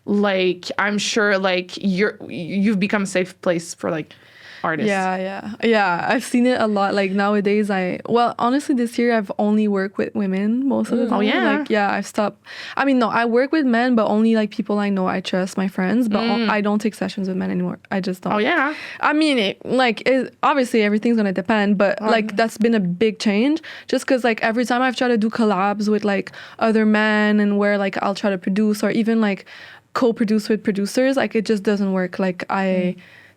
Like I'm sure like you've become a safe place for like artists. Yeah. I've seen it a lot. Like nowadays, honestly, this year I've only worked with women most of the time. Oh yeah. Like I've stopped. I mean, no, I work with men, but only like people I know, I trust, my friends. But I don't take sessions with men anymore. I just don't. Oh yeah. I mean, obviously everything's gonna depend, but like that's been a big change. Just because like every time I've tried to do collabs with like other men and where like I'll try to produce or even like co-produce with producers, like it just doesn't work. Like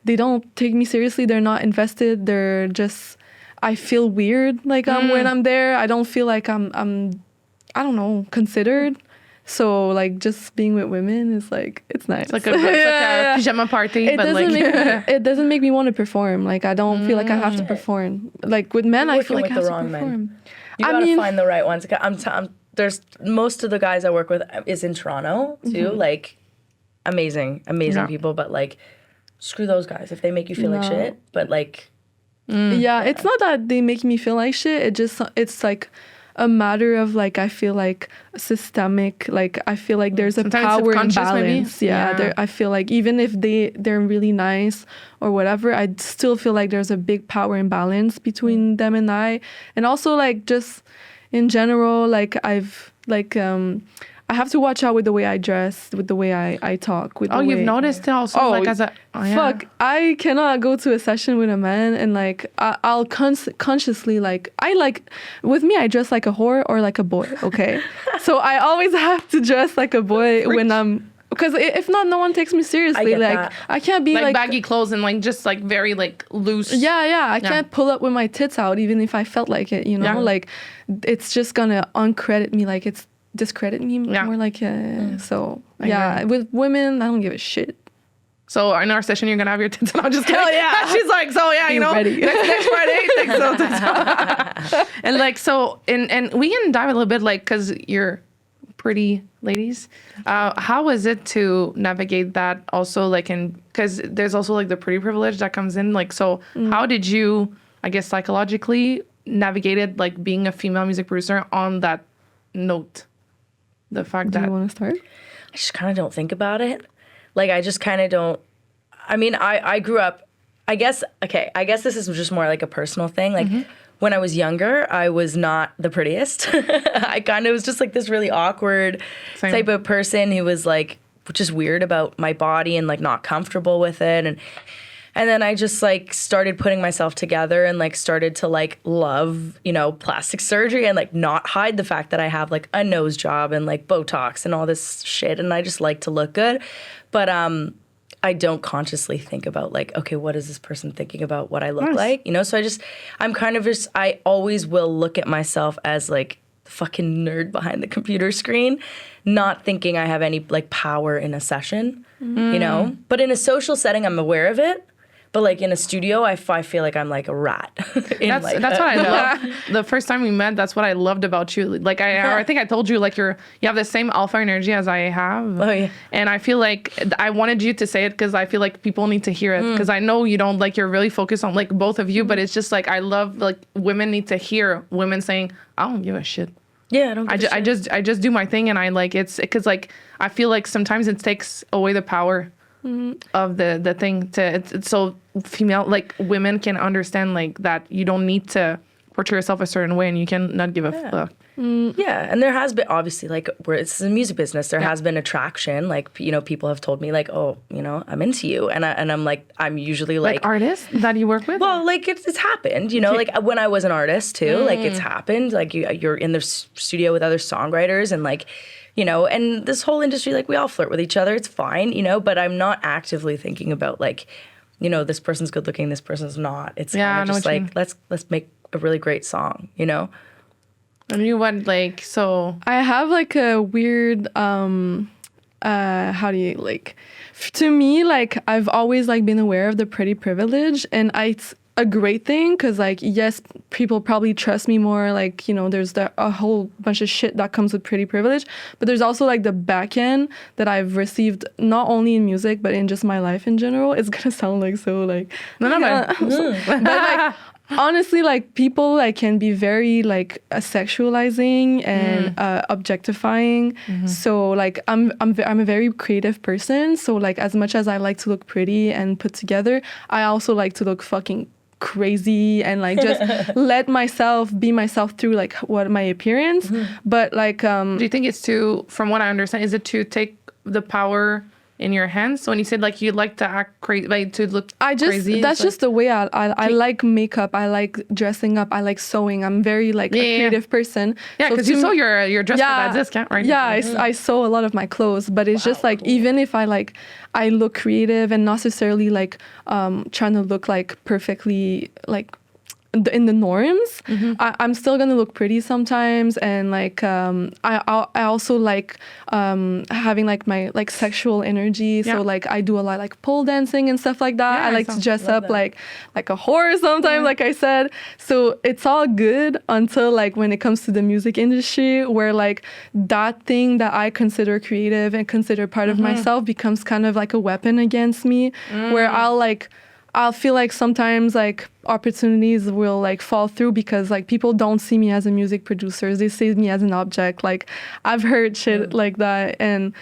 they don't take me seriously. They're not invested. They're just, I feel weird. Like when I'm there, I don't feel like I'm I don't know, considered. So like just being with women is like, it's nice. It's like a pajama party, it doesn't make me want to perform. Like I don't feel like I have to perform. Like with men, I feel like I have to perform. Men. You gotta find the right ones. There's most of the guys I work with is in Toronto too. Like amazing people, but like screw those guys if they make you feel like shit. But like, it's not that they make me feel like shit. It's like a matter of like I feel like systemic. Like I feel like there's a power imbalance. Maybe? I feel like even if they're really nice or whatever, I still feel like there's a big power imbalance between them and I. And also like just in general, like I have to watch out with the way I dress, with the way I talk. You've noticed it also? Like as fuck, I cannot go to a session with a man and like I'll consciously like, with me I dress like a whore or like a boy, okay? So I always have to dress like a boy when I'm, because if not, no one takes me seriously. I can't be like baggy clothes and like just like very like loose. I can't pull up with my tits out even if I felt like it, you know? Like it's just gonna uncredit me, like it's discredit me more like so with women I don't give a shit. So in our session you're gonna have your tits out. I'm just kidding. Hell yeah. She's like, so yeah, you know, ready. next Friday thanks so. And like so and we can dive a little bit like because you're pretty ladies, how is it to navigate that also like because there's also like the pretty privilege that comes in, like so how did you, I guess, psychologically navigate it, like being a female music producer on that note? The fact that... Do you want to start? I just kind of don't think about it. Like, I just kind of don't... I mean, I grew up... I guess this is just more like a personal thing. Like, when I was younger, I was not the prettiest. I kind of was just like this really awkward type of person who was like just weird about my body and like not comfortable with it. And then I just like started putting myself together and like started to like love, you know, plastic surgery and like not hide the fact that I have like a nose job and like Botox and all this shit. And I just like to look good. But I don't consciously think about like, okay, what is this person thinking about what I look like? You know, so I always will look at myself as like the fucking nerd behind the computer screen, not thinking I have any like power in a session, you know? But in a social setting, I'm aware of it. But like in a studio, I feel like I'm like a rat. That's what I love. The first time we met, that's what I loved about you. Like I think I told you like you have the same alpha energy as I have. Oh yeah. And I feel like I wanted you to say it because I feel like people need to hear it. Because I know you don't like you're really focused on like both of you, but it's just like I love like women need to hear women saying I don't give a shit. Yeah, I don't. I just do my thing and I like it's because like I feel like sometimes it takes away the power. Of the thing it's so female like women can understand like that you don't need to portray yourself a certain way and you can not give a fuck. Yeah, and there has been obviously like where it's a music business, there has been attraction. Like you know, people have told me like, oh, you know, I'm into you, and I'm like, I'm usually like artists that you work with. Well, like it's happened, you know, like when I was an artist too, like it's happened. Like you're in the studio with other songwriters and like. You know, and this whole industry, like we all flirt with each other. It's fine, you know, but I'm not actively thinking about like, you know, this person's good looking, this person's not. It's kind of just like, let's make a really great song, you know? And you went like, so. I have like a weird, how do you like, to me, like I've always like been aware of the pretty privilege and it's a great thing because like yes people probably trust me more like you know there's a whole bunch of shit that comes with pretty privilege but there's also like the back end that I've received not only in music but in just my life in general. It's gonna sound like so like but like honestly like people like can be very like sexualizing and objectifying. So like I'm a very creative person, so like as much as I like to look pretty and put together, I also like to look fucking crazy and like just let myself be myself through like what my appearance. But like do you think it's to, from what I understand, is it to take the power in your hands? So when you said like you like to act crazy, like to look crazy, that's just the way I like makeup, I like dressing up, I like sewing. I'm very like a creative person. Yeah, because you sew your dress for that discount, right? Yeah, I sew a lot of my clothes, but it's just like even if I look creative and not necessarily like trying to look like perfectly like in the norms, I'm still gonna look pretty sometimes, and like I also like having like my like sexual energy, so like I do a lot like pole dancing and stuff like that. I like to dress up like a whore sometimes, like I said. So it's all good until like when it comes to the music industry, where like that thing that I consider creative and consider part of myself becomes kind of like a weapon against me, where I'll feel like sometimes like opportunities will like fall through because like people don't see me as a music producer. They see me as an object. Like I've heard shit like that. And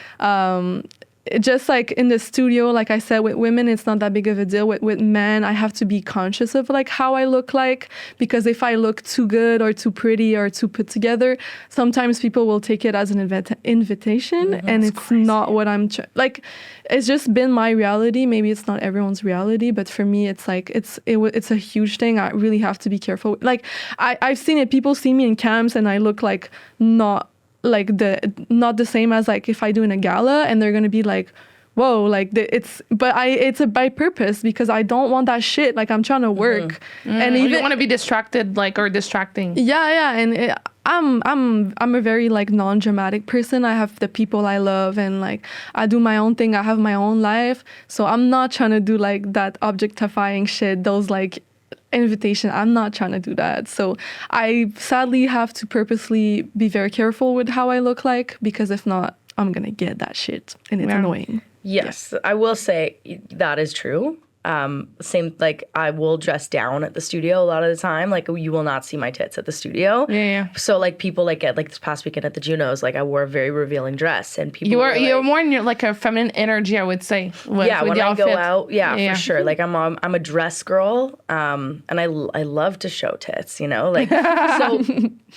just like in the studio, like I said, with women, it's not that big of a deal. With men, I have to be conscious of like how I look like, because if I look too good or too pretty or too put together, sometimes people will take it as an invitation, and it's crazy. Not what I'm like. It's just been my reality. Maybe it's not everyone's reality, but for me, it's like it's a huge thing. I really have to be careful. Like I've seen it. People see me in camps, and I look like not the same as like if I do in a gala, and they're gonna be like, whoa, like it's by purpose, because I don't want that shit. Like I'm trying to work, and even you don't want to be distracted, like, or distracting. Yeah, and I'm a very like non-dramatic person. I have the people I love, and like I do my own thing. I have my own life, so I'm not trying to do like that objectifying shit. Those like invitation, I'm not trying to do that. So I sadly have to purposely be very careful with how I look like, because if not, I'm gonna get that shit, and it's annoying. Yes, I will say that is true. Same, like, I will dress down at the studio a lot of the time. Like, you will not see my tits at the studio. Yeah. So, like, people, like, at, like, this past weekend at the Junos, like, I wore a very revealing dress, and people you're more in your, like, a feminine energy, I would say. With when the I outfit. go out, for sure. Like, I'm a dress girl, and I love to show tits, you know? Like, so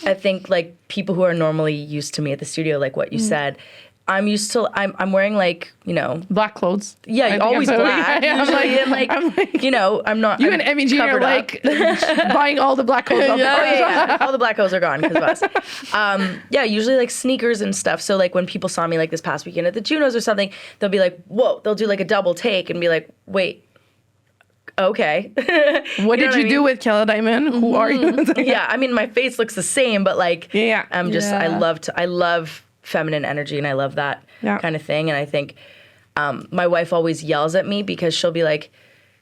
I think, like, people who are normally used to me at the studio, like what you said, I'm used to, I'm wearing, like, you know, black clothes. Yeah, always black. Yeah, usually, I'm like, you know, I'm not. You and MEG are like buying all the black clothes. All the black clothes are gone because of us. Usually like sneakers and stuff. So like when people saw me like this past weekend at the Junos or something, they'll be like, whoa, they'll do like a double take and be like, wait, okay. What did you do with Kayla Diamond? Who are you? Yeah, I mean, my face looks the same, but like, I'm just, Yeah. I love feminine energy, and I love that kind of thing. And I think my wife always yells at me because she'll be like,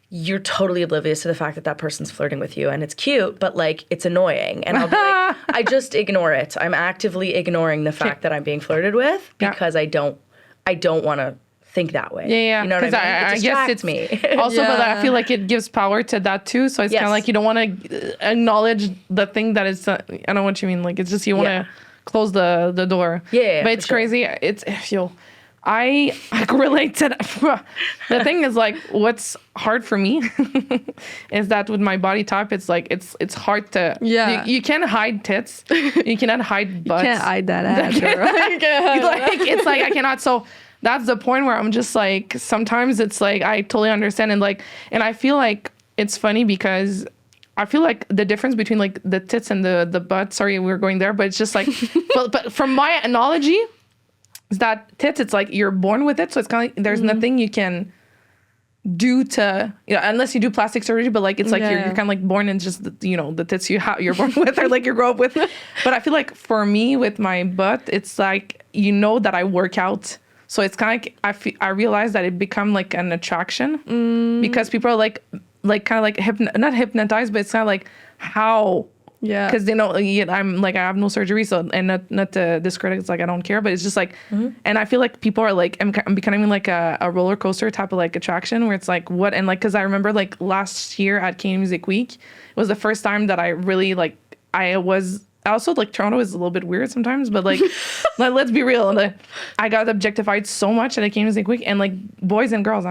you're totally oblivious to the fact that person's flirting with you, and it's cute, but like, it's annoying. And I'll be like, I just ignore it. I'm actively ignoring the fact that I'm being flirted with because I don't want to think that way. Yeah. You know what I mean? I guess it's me. Also, but I feel like it gives power to that too. So it's kind of like you don't want to acknowledge the thing that is, I know what you mean. Like, it's just, you want to close the door. Yeah, but it's crazy. It's, I relate to that. The thing is, like, what's hard for me is that with my body type, it's like, it's hard to, you can't hide tits. You cannot hide butts. You can't hide that ass, girl. It's like, I cannot. So that's the point where I'm just like, sometimes it's like, I totally understand. And I feel like it's funny because I feel like the difference between like the tits and the butt, sorry, we're going there, but it's just like, but from my analogy, is that tits, it's like you're born with it. So it's kind of like, there's nothing you can do to, unless you do plastic surgery, but like, it's like you're kind of like born in just, the tits you're born with or like you grow up with. But I feel like for me with my butt, it's like, that I work out. So it's kind of like, I realized that it become like an attraction because people are like kind of like not hypnotized, but it's kind of like how, because I'm like, I have no surgery, so, and not to discredit, it's like I don't care, but it's just like, and I feel like people are like, I'm becoming like a roller coaster type of like attraction where it's like what, and like, because I remember like last year at Canadian Music Week, it was the first time that I really like, also, like, Toronto is a little bit weird sometimes, but, like, let's be real. I got objectified so much at Canadian Music Week, and, like, boys and girls,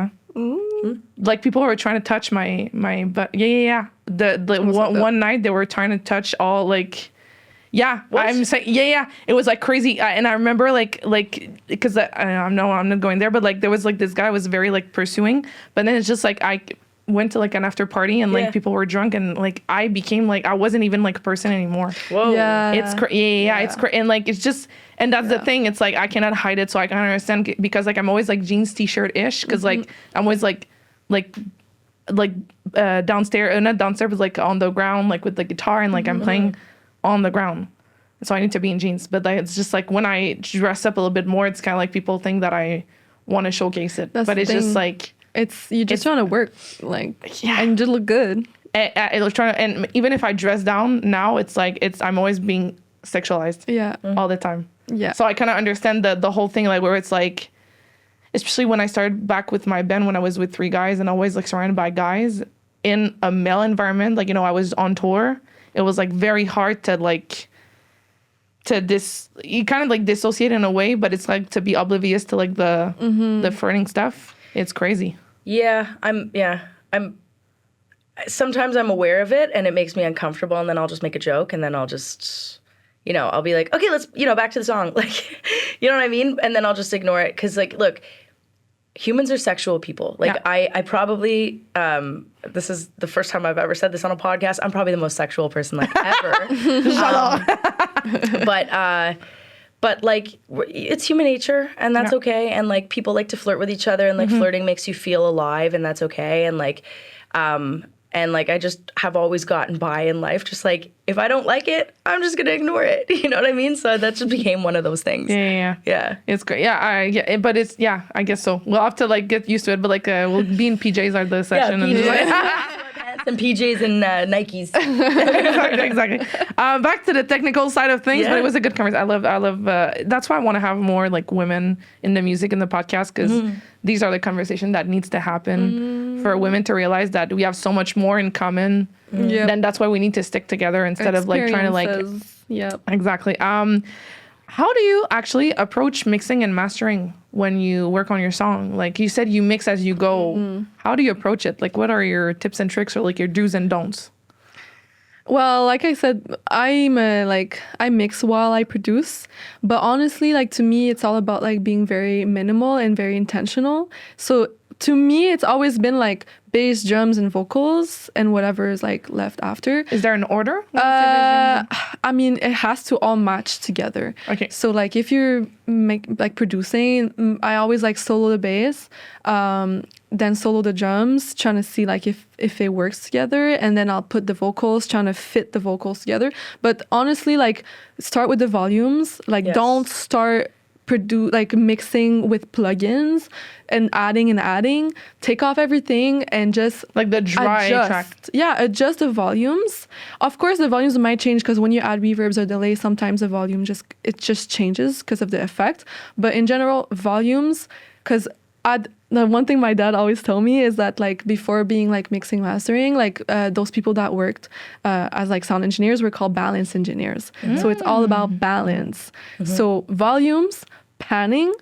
like, people were trying to touch my butt. Yeah. One night, they were trying to touch all, like, what? I'm saying, it was, like, crazy. And I remember, like, because I'm not going there, but, like, there was, like, this guy was very, like, pursuing. But then it's just, like, I went to like an after party and like people were drunk and like I became like I wasn't even like a person anymore. Whoa. It's it's and like it's just, and that's the thing, it's like I cannot hide it, so I can understand because like I'm always like jeans t-shirt ish because like I'm always like downstairs, not downstairs, but like on the ground, like with the guitar and like I'm playing on the ground, so I need to be in jeans. But like, it's just like when I dress up a little bit more, it's kind of like people think that I want to showcase it, but it's just like you just want to work, like, and just look good. And even if I dress down now, it's like I'm always being sexualized, all the time. Yeah. So I kind of understand the whole thing, like where it's like, especially when I started back with my band when I was with 3 guys and always like surrounded by guys in a male environment, like I was on tour. It was like very hard to like you kind of like dissociate in a way, but it's like to be oblivious to like the flirting stuff. It's crazy. Yeah, I'm sometimes I'm aware of it and it makes me uncomfortable, and then I'll just make a joke, and then I'll just, I'll be like, okay, let's, back to the song. Like, you know what I mean? And then I'll just ignore it. 'Cause like, look, humans are sexual people. Like I probably, this is the first time I've ever said this on a podcast. I'm probably the most sexual person like ever. But like, it's human nature, and that's okay. And like, people like to flirt with each other, and like flirting makes you feel alive, and that's okay. And like, I just have always gotten by in life. Just like, if I don't like it, I'm just gonna ignore it. You know what I mean? So that just became one of those things. Yeah. It's great. But it's I guess so. We'll have to like get used to it. But like, we'll be in PJs at the session. Yeah, and PJs and Nikes. exactly. Back to the technical side of things, but it was a good conversation. I love. That's why I want to have more like women in the music in the podcast, because these are the conversation that needs to happen for women to realize that we have so much more in common. Yep. Then that's why we need to stick together instead of like trying to like. Yep. Exactly. How do you actually approach mixing and mastering when you work on your song? Like you said, you mix as you go. How do you approach it? Like, what are your tips and tricks or like your do's and don'ts? Well, like I said, I mix while I produce, but honestly, like to me, it's all about like being very minimal and very intentional. So to me, it's always been like bass, drums, and vocals, and whatever is like left after. Is there an order? I mean, it has to all match together. Okay. So like if you're producing, I always like solo the bass, then solo the drums, trying to see like if it works together, and then I'll put the vocals, trying to fit the vocals together. But honestly, like start with the volumes. Like don't start mixing with plugins and adding. Take off everything and just like the dry track. Yeah, adjust the volumes. Of course, the volumes might change because when you add reverbs or delay, sometimes the volume just changes because of the effect. But in general, volumes, because the one thing my dad always told me is that like before being like mixing mastering, like those people that worked as like sound engineers were called balance engineers. So it's all about balance. So volumes, panning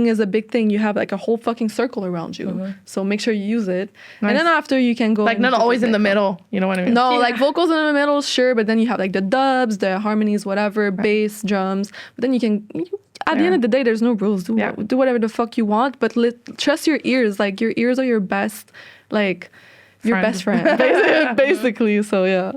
is a big thing. You have like a whole fucking circle around you. So make sure you use it. Nice. And then after you can go like not always in the middle. You know what I mean? No, like vocals in the middle, sure, but then you have like the dubs, the harmonies, whatever, bass, drums. But then at the end of the day, there's no rules. Do whatever the fuck you want, but trust your ears. Like your ears are your best, like your best friend, basically. So yeah.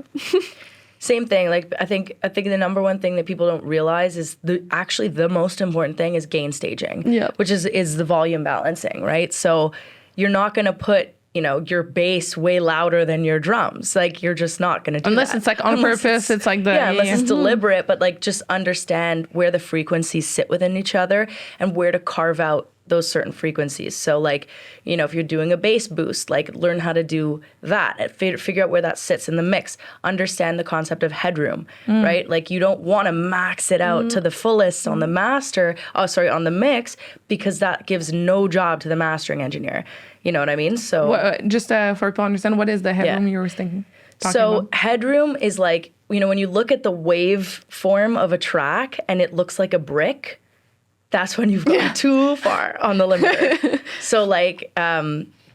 Same thing. Like I think the number one thing that people don't realize is the most important thing is gain staging, which is the volume balancing, right? So you're not going to put your bass way louder than your drums. Like you're just not going to do unless that. It's like on purpose. It's like unless it's deliberate, but like just understand where the frequencies sit within each other and where to carve out those certain frequencies. So like, if you're doing a bass boost, like learn how to do that and figure out where that sits in the mix. Understand the concept of headroom, right? Like you don't want to max it out to the fullest on the on the mix, because that gives no job to the mastering engineer. You know what I mean? So just for people to understand, what is the headroom you were thinking? So headroom is like, when you look at the wave form of a track and it looks like a brick, that's when you've gone too far on the limiter. So like,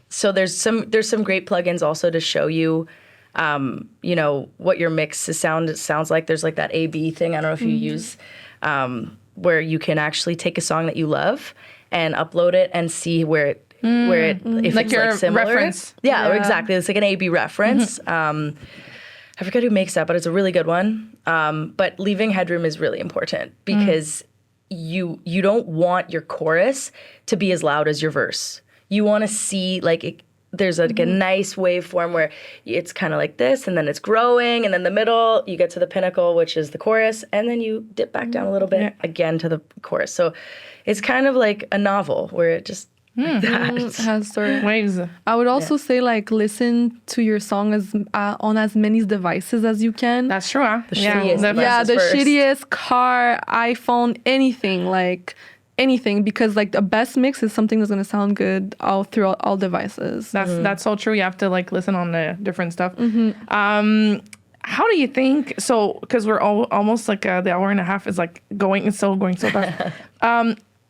so there's some great plugins also to show you, what your mix sounds like. There's like that A/B thing. I don't know if you use, where you can actually take a song that you love and upload it and see where it if like it's your like similar. Reference. Yeah, exactly. It's like an A/B reference. I forget who makes that, but it's a really good one. But leaving headroom is really important because you don't want your chorus to be as loud as your verse. You want to see there's like a nice waveform where it's kind of like this, and then it's growing, and then the middle you get to the pinnacle, which is the chorus, and then you dip back down a little bit again to the chorus. So it's kind of like a novel where it just has certain waves. I would also say listen to your song on as many devices as you can. That's true. Huh? The shittiest the shittiest car, iPhone, anything, because the best mix is something that's gonna sound good all throughout all devices. That's so true. You have to listen on the different stuff. How do you think? So because we're almost the hour and a half is going so fast.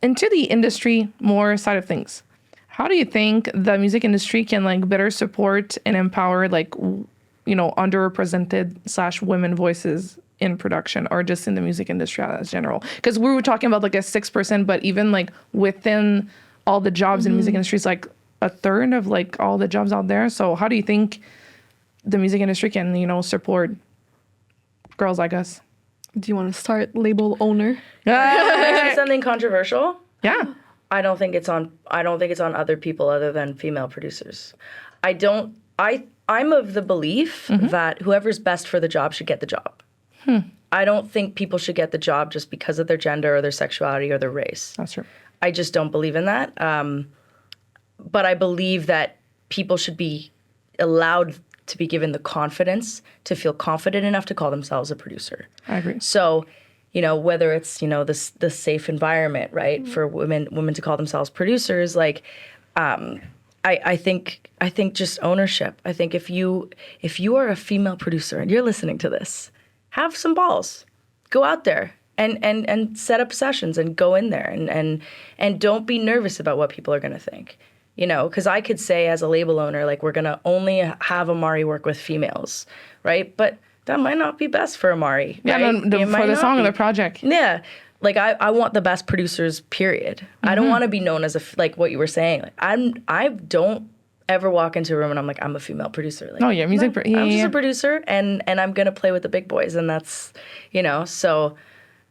Into the industry more side of things, how do you think the music industry can better support and empower underrepresented / women voices in production or just in the music industry as general? Because we were talking about a 6%, but even within all the jobs in the music industry is a third of all the jobs out there. So how do you think the music industry can support girls like us? Do you want to start, label owner? Can I say something controversial? Yeah. I don't think it's on other people other than female producers. I'm of the belief that whoever's best for the job should get the job. I don't think people should get the job just because of their gender or their sexuality or their race. That's true. I just don't believe in that. But I believe that people should be allowed to be given the confidence to feel confident enough to call themselves a producer. I agree. So, whether it's, the safe environment, right, for women to call themselves producers, I think just ownership. I think if you are a female producer and you're listening to this, have some balls. Go out there and set up sessions and go in there and don't be nervous about what people are going to think. You know, because I could say as a label owner, like, we're going to only have Amari work with females, right? But that might not be best for Amari. Yeah, right? for the song or the project. Yeah. Like, I want the best producers, period. Mm-hmm. I don't want to be known as like what you were saying. Like, I don't ever walk into a room and I'm like, I'm a female producer. Like, oh, yeah, music. I'm just a producer and I'm going to play with the big boys. And that's, you know, so...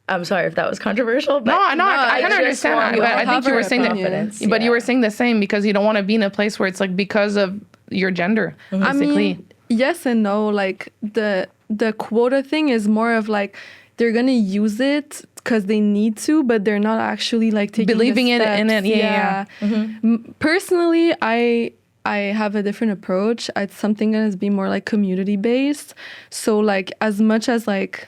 I'm sorry if that was controversial. But I kind of understand that. But I think you were saying that. But you were saying the same because you don't want to be in a place where it's like because of your gender, basically. I mean, yes and no. Like the quota thing is more of like they're gonna use it because they need to, but they're not actually like taking believing the steps. in it. Yeah. Mm-hmm. Personally, I have a different approach. It's something that is be more like community based. So like as much as like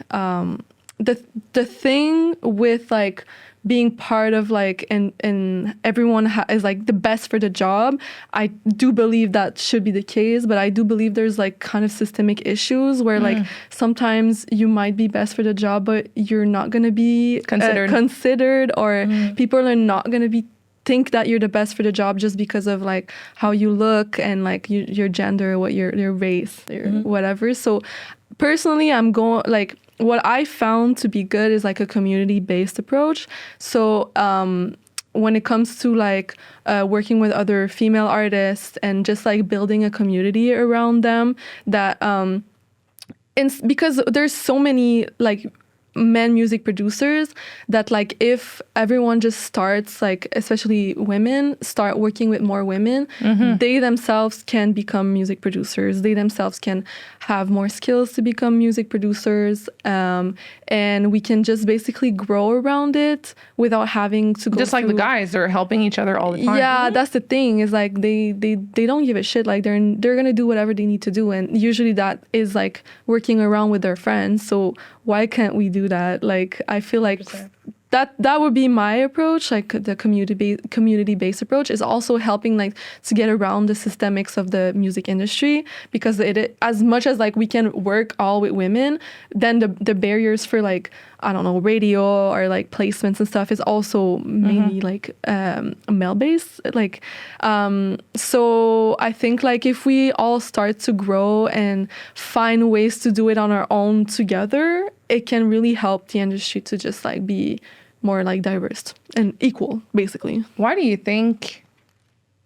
the thing with like being part of like and everyone is like the best for the job, I do believe that should be the case, but I do believe there's like kind of systemic issues where like sometimes you might be best for the job but you're not going to be considered or people are not going to be think that you're the best for the job just because of like how you look and like your gender, what your race, your whatever. So personally, I'm going like what I found to be good is like a community-based approach. So when it comes to like working with other female artists and just like building a community around them, that because there's so many like men music producers that like if everyone just starts like especially women start working with more women, they themselves can become music producers, they themselves can have more skills to become music producers, and we can just basically grow around it without having to go just like the guys are helping each other all the time. Yeah, that's the thing is like they don't give a shit, like they're gonna do whatever they need to do, and usually that is like working around with their friends. So why can't we do that? Like I feel like 100%. That would be my approach. Like the community-based approach is also helping like to get around the systemics of the music industry, because it as much as like we can work all with women, then the barriers for like I don't know radio or like placements and stuff is also mainly like male-based. Like so I think like if we all start to grow and find ways to do it on our own together, it can really help the industry to just like be more like diverse and equal, basically. Why do you think,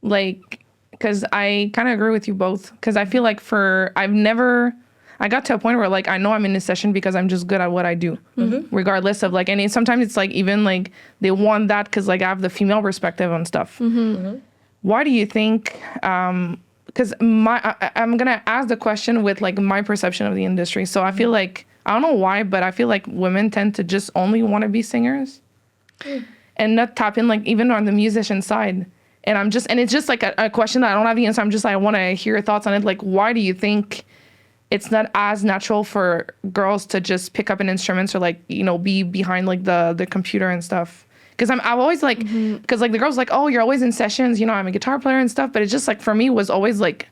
like, because I kind of agree with you both, because I feel like I got to a point where like I know I'm in this session because I'm just good at what I do, regardless of like, and sometimes it's like even like they want that because like I have the female perspective on stuff. Why do you think, because I'm going to ask the question with like my perception of the industry. So I feel like, I don't know why, but I feel like women tend to just only want to be singers and not tap in like even on the musician side. And it's just like a question that I don't have the answer. I'm just like, I want to hear your thoughts on it. Like, why do you think it's not as natural for girls to just pick up an instrument or like, you know, be behind like the computer and stuff? Because I'm always like, because like the girls like, oh, you're always in sessions, you know, I'm a guitar player and stuff. But it's just like, for me, was always like,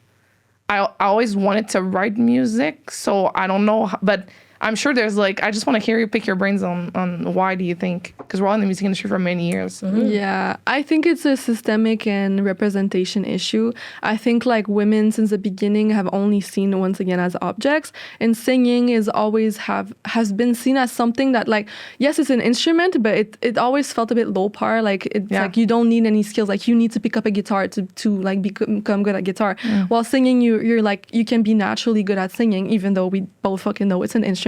I always wanted to write music. So I don't know, but I'm sure there's like, I just want to hear you pick your brains on why do you think? Because we're all in the music industry for many years. Yeah, I think it's a systemic and representation issue. I think like women since the beginning have only seen once again as objects, and singing is always has been seen as something that like, yes, it's an instrument, but it always felt a bit low par. Like it's like you don't need any skills. Like you need to pick up a guitar to like become good at guitar. While singing, you're like, you can be naturally good at singing, even though we both fucking know it's an instrument.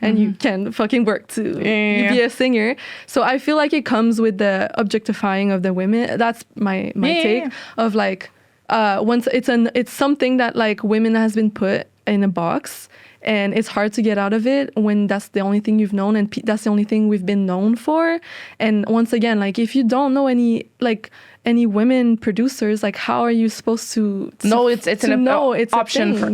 And you can fucking work to be a singer. So I feel like it comes with the objectifying of the women. That's my take of like once it's something that like women has been put in a box, and it's hard to get out of it when that's the only thing you've known, and that's the only thing we've been known for. And once again, like if you don't know any women producers, like how are you supposed to no, it's an option for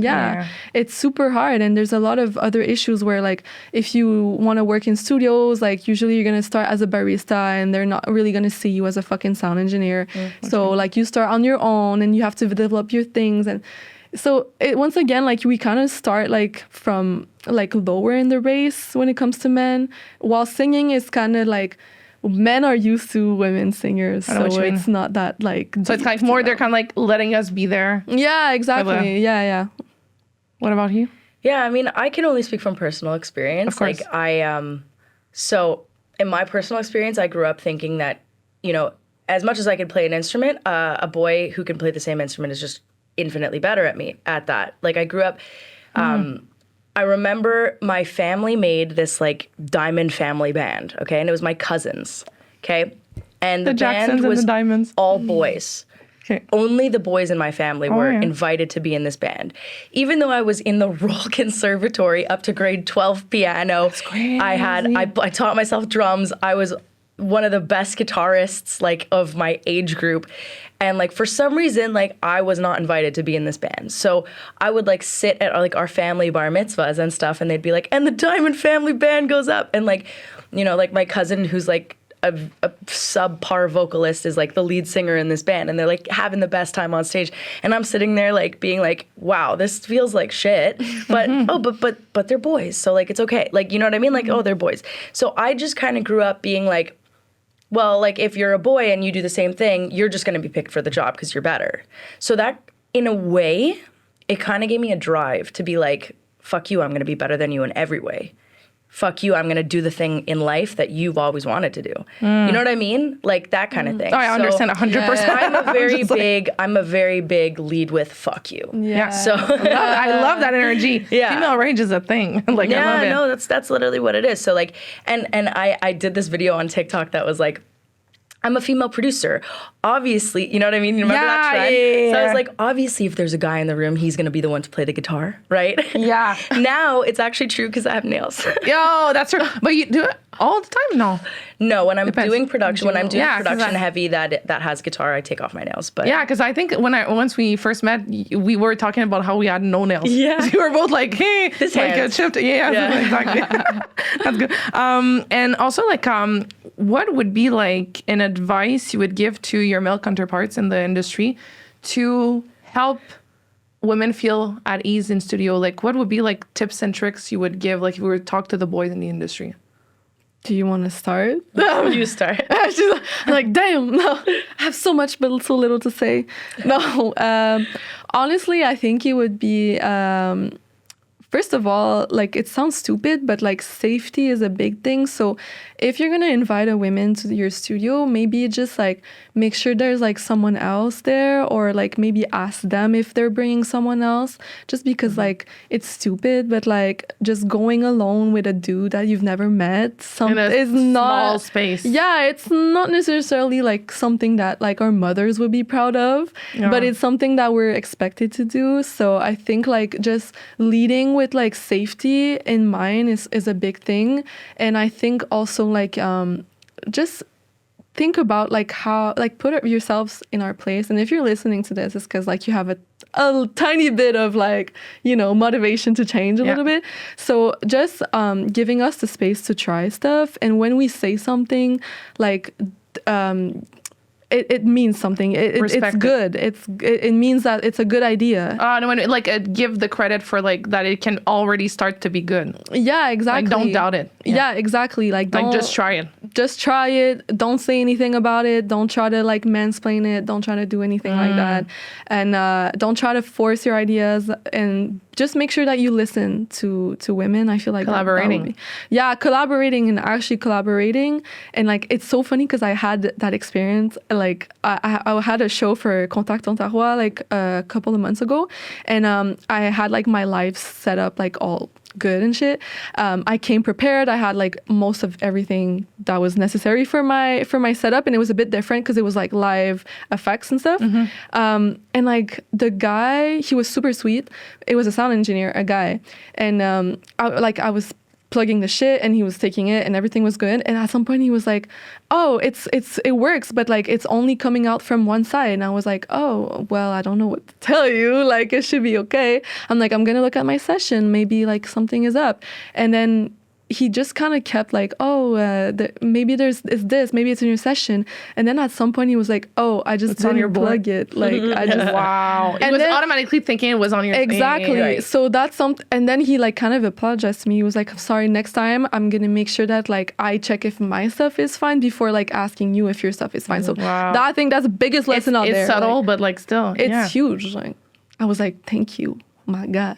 it's super hard. And there's a lot of other issues where like if you want to work in studios, like usually you're gonna start as a barista and they're not really gonna see you as a fucking sound engineer. So like you start on your own and you have to develop your things. And so once again, like we kind of start like from like lower in the race when it comes to men, while singing is kind of like men are used to women singers, so it's not that like. So it's kind of more they're kind of like letting us be there. Yeah, exactly. Yeah. What about you? Yeah, I mean, I can only speak from personal experience. Of course. Like so in my personal experience, I grew up thinking that, you know, as much as I could play an instrument, a boy who can play the same instrument is just infinitely better at that. Like I grew up. I remember my family made this like diamond family band, okay? And it was my cousins, okay? And the band was all boys. Okay. Only the boys in my family were invited to be in this band. Even though I was in the Royal Conservatory up to grade 12 piano. That's crazy. I taught myself drums. I was one of the best guitarists like of my age group. And like for some reason, like I was not invited to be in this band. So I would like sit at like our family bar mitzvahs and stuff, and they'd be like, and the Diamond Family Band goes up. And like, you know, like my cousin who's like a subpar vocalist is like the lead singer in this band, and they're like having the best time on stage. And I'm sitting there like being like, wow, this feels like shit. But but they're boys, so like it's okay. Like, you know what I mean? Like, oh, they're boys. So I just kind of grew up being like, well, like if you're a boy and you do the same thing, you're just going to be picked for the job because you're better. So that, in a way, it kind of gave me a drive to be like, fuck you, I'm going to be better than you in every way. Fuck you, I'm going to do the thing in life that you've always wanted to do. You know what I mean? Like that kind of thing. Oh, I understand 100%. I'm a very big lead with fuck you. Yeah. So I love that energy. Yeah. Female rage is a thing. Like I love it. No, that's literally what it is. So like, and I did this video on TikTok that was like, I'm a female producer. Obviously, you know what I mean? You remember that trend? Yeah. So I was like, obviously, if there's a guy in the room, he's going to be the one to play the guitar, right? Yeah. Now, it's actually true because I have nails. Yo, that's true. But you do it all the time? No. No, when I'm Depends. doing production, Yeah, heavy that has guitar, I take off my nails. But yeah, because I think once we first met, we were talking about how we had no nails. Yeah. We were both like, hey, This like hands. a chipped. Yeah, exactly. That's good. And also like, what would be like an advice you would give to your male counterparts in the industry to help women feel at ease in studio? Like, what would be like tips and tricks you would give, like if we were to talk to the boys in the industry? Do you want to start? You start. She's like, damn, no, I have so much but so little to say. No, honestly, I think it would be, first of all, like it sounds stupid, but like safety is a big thing. So if you're going to invite a woman to your studio, maybe just like make sure there's like someone else there, or like maybe ask them if they're bringing someone else, just because like it's stupid, but like just going alone with a dude that you've never met is not small space. Yeah, it's not necessarily like something that like our mothers would be proud of, but it's something that we're expected to do. So I think like just leading with like safety in mind is a big thing. And I think also like just think about like how, like put yourselves in our place. And if you're listening to this, it's because like you have a tiny bit of like, you know, motivation to change a little bit. So just giving us the space to try stuff. And when we say something like it means something. It's good. It means that it's a good idea. No, like give the credit for like that it can already start to be good. Yeah, exactly. Like don't doubt it. Yeah, exactly. Like just try it. Just try it. Don't say anything about it. Don't try to like mansplain it. Don't try to do anything like that. And don't try to force your ideas. And just make sure that you listen to women. I feel like collaborating. Collaborating and actually collaborating. And like it's so funny because I had that experience. Like I had a show for Contact Ontario like a couple of months ago, and I had like my live set up like all good and shit. I came prepared. I had like most of everything that was necessary for my setup, and it was a bit different because it was like live effects and stuff. And like the guy, he was super sweet. It was a sound engineer, a guy, and I was plugging the shit and he was taking it and everything was good, and at some point he was like, oh, it works, but like it's only coming out from one side. And I was like, oh well, I don't know what to tell you, like it should be okay. I'm like, I'm gonna look at my session, maybe like something is up. And then he just kind of kept like, oh, maybe it's this, maybe it's in your session. And then at some point he was like, oh, I just didn't plug it. Like I just wow. It was automatically thinking it was on your exactly thing. Right. So that's something. And then he like kind of apologized to me. He was like, sorry, next time I'm gonna make sure that like I check if my stuff is fine before like asking you if your stuff is fine. So I think that's the biggest lesson out there. It's subtle, but like still it's huge. Like I was like, thank you, my guy.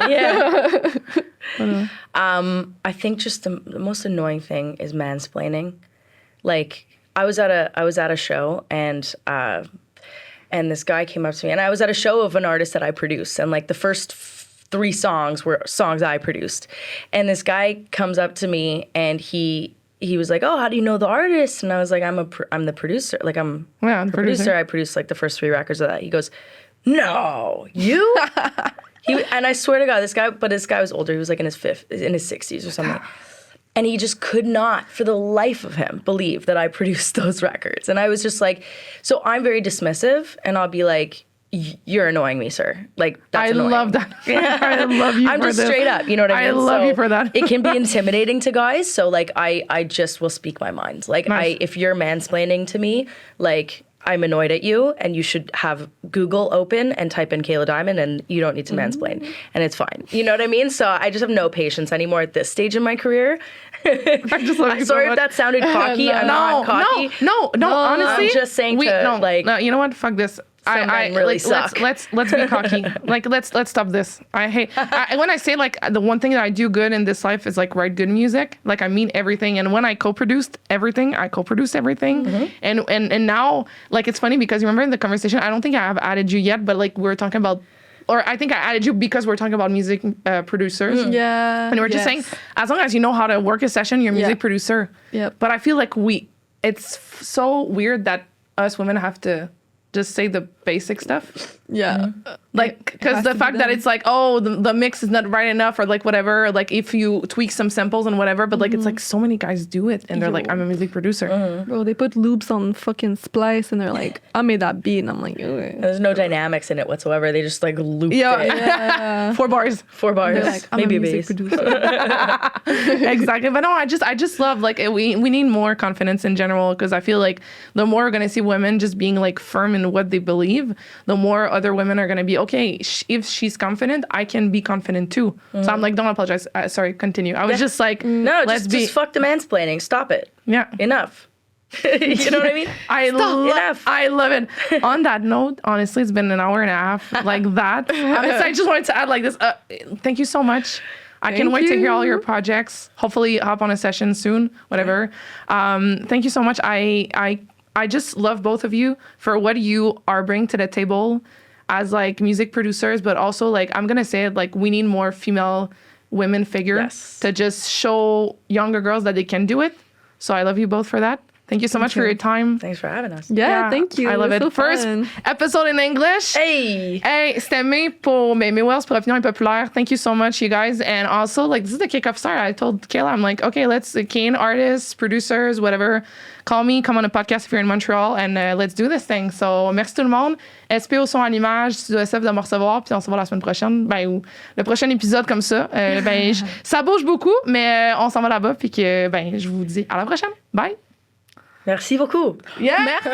Yeah. I think just the most annoying thing is mansplaining. Like I was at a show and this guy came up to me, and I was at a show of an artist that I produced, and like the first 3 songs were songs I produced, and this guy comes up to me and he was like, oh, how do you know the artist? And I was like, I'm the producer. Like I'm the producer. I produced like the first 3 records of that. He goes, no, you? And I swear to God, this guy was older. He was like in his 60s or something. And he just could not, for the life of him, believe that I produced those records. And I was just like, so I'm very dismissive, and I'll be like, you're annoying me, sir. Like, that's annoying. Love that. I love you I'm for just this. straight up, you know what I mean? I love you for that. It can be intimidating to guys, so like I just will speak my mind. Like nice. if you're mansplaining to me, like I'm annoyed at you, and you should have Google open and type in Kayla Diamond, and you don't need to mansplain, and it's fine. You know what I mean? So I just have no patience anymore at this stage in my career. I just love you sorry so if that sounded cocky. No, I'm not cocky. No, honestly. I'm just saying no, you know what? Fuck this. I really suck. Let's be cocky. Like let's stop this. When I say like the one thing that I do good in this life is like write good music. Like I mean everything. And when I co-produced everything. And now like it's funny because you remember in the conversation, I don't think I have added you yet, but like we were talking about, or I think I added you because we're talking about music producers. Yeah. And we're just saying, as long as you know how to work a session, you're a music producer. Yep. But I feel like it's so weird that us women have to just say the basic stuff. Yeah. Like, because the fact that it's like, oh, the mix is not right enough, or like whatever, or like if you tweak some samples and whatever, but like it's like so many guys do it and they're like, I'm a music producer. Bro, they put loops on fucking Splice and they're like, I made that beat, and I'm like, okay. There's no dynamics in it whatsoever. They just like looped it. Yeah. 4 bars. 4 bars. They're like, I'm maybe a music producer. Exactly. But no, I just love like we need more confidence in general, because I feel like the more we're gonna see women just being like firm in what they believe, the more other women are gonna be okay. If she's confident, I can be confident too. So I'm like, don't apologize. Sorry, continue. I was just like, no, just fuck the mansplaining. Stop it. Yeah, enough. You know what I mean? I love it. On that note, honestly, it's been an hour and a half like that. Honestly, I just wanted to add like this. Thank you so much. I can't wait to hear all your projects. Hopefully hop on a session soon, whatever. Thank you so much. I just love both of you for what you are bringing to the table as like music producers, but also like, I'm going to say it, like we need more female women figures to just show younger girls that they can do it. So I love you both for that. Thank you so much for your time. Thanks for having us. Yeah, thank you. I love it. So First episode in English. Hey, c'était May pour Words pour Opinion Impopulaire. Thank you so much, you guys. And also, like, this is the kickoff start. I told Kayla, I'm like, okay, let's Kane, artists, producers, whatever. Call me, come on a podcast if you're in Montreal, and let's do this thing. So, merci tout le monde. SP au son à l'image, si tu dois de me recevoir, puis on se voit la semaine prochaine. Ou le prochain épisode comme ça. Ça bouge beaucoup, mais on s'en va là-bas, puis que, je vous dis à la prochaine. Bye. Merci beaucoup. Yeah. Merci.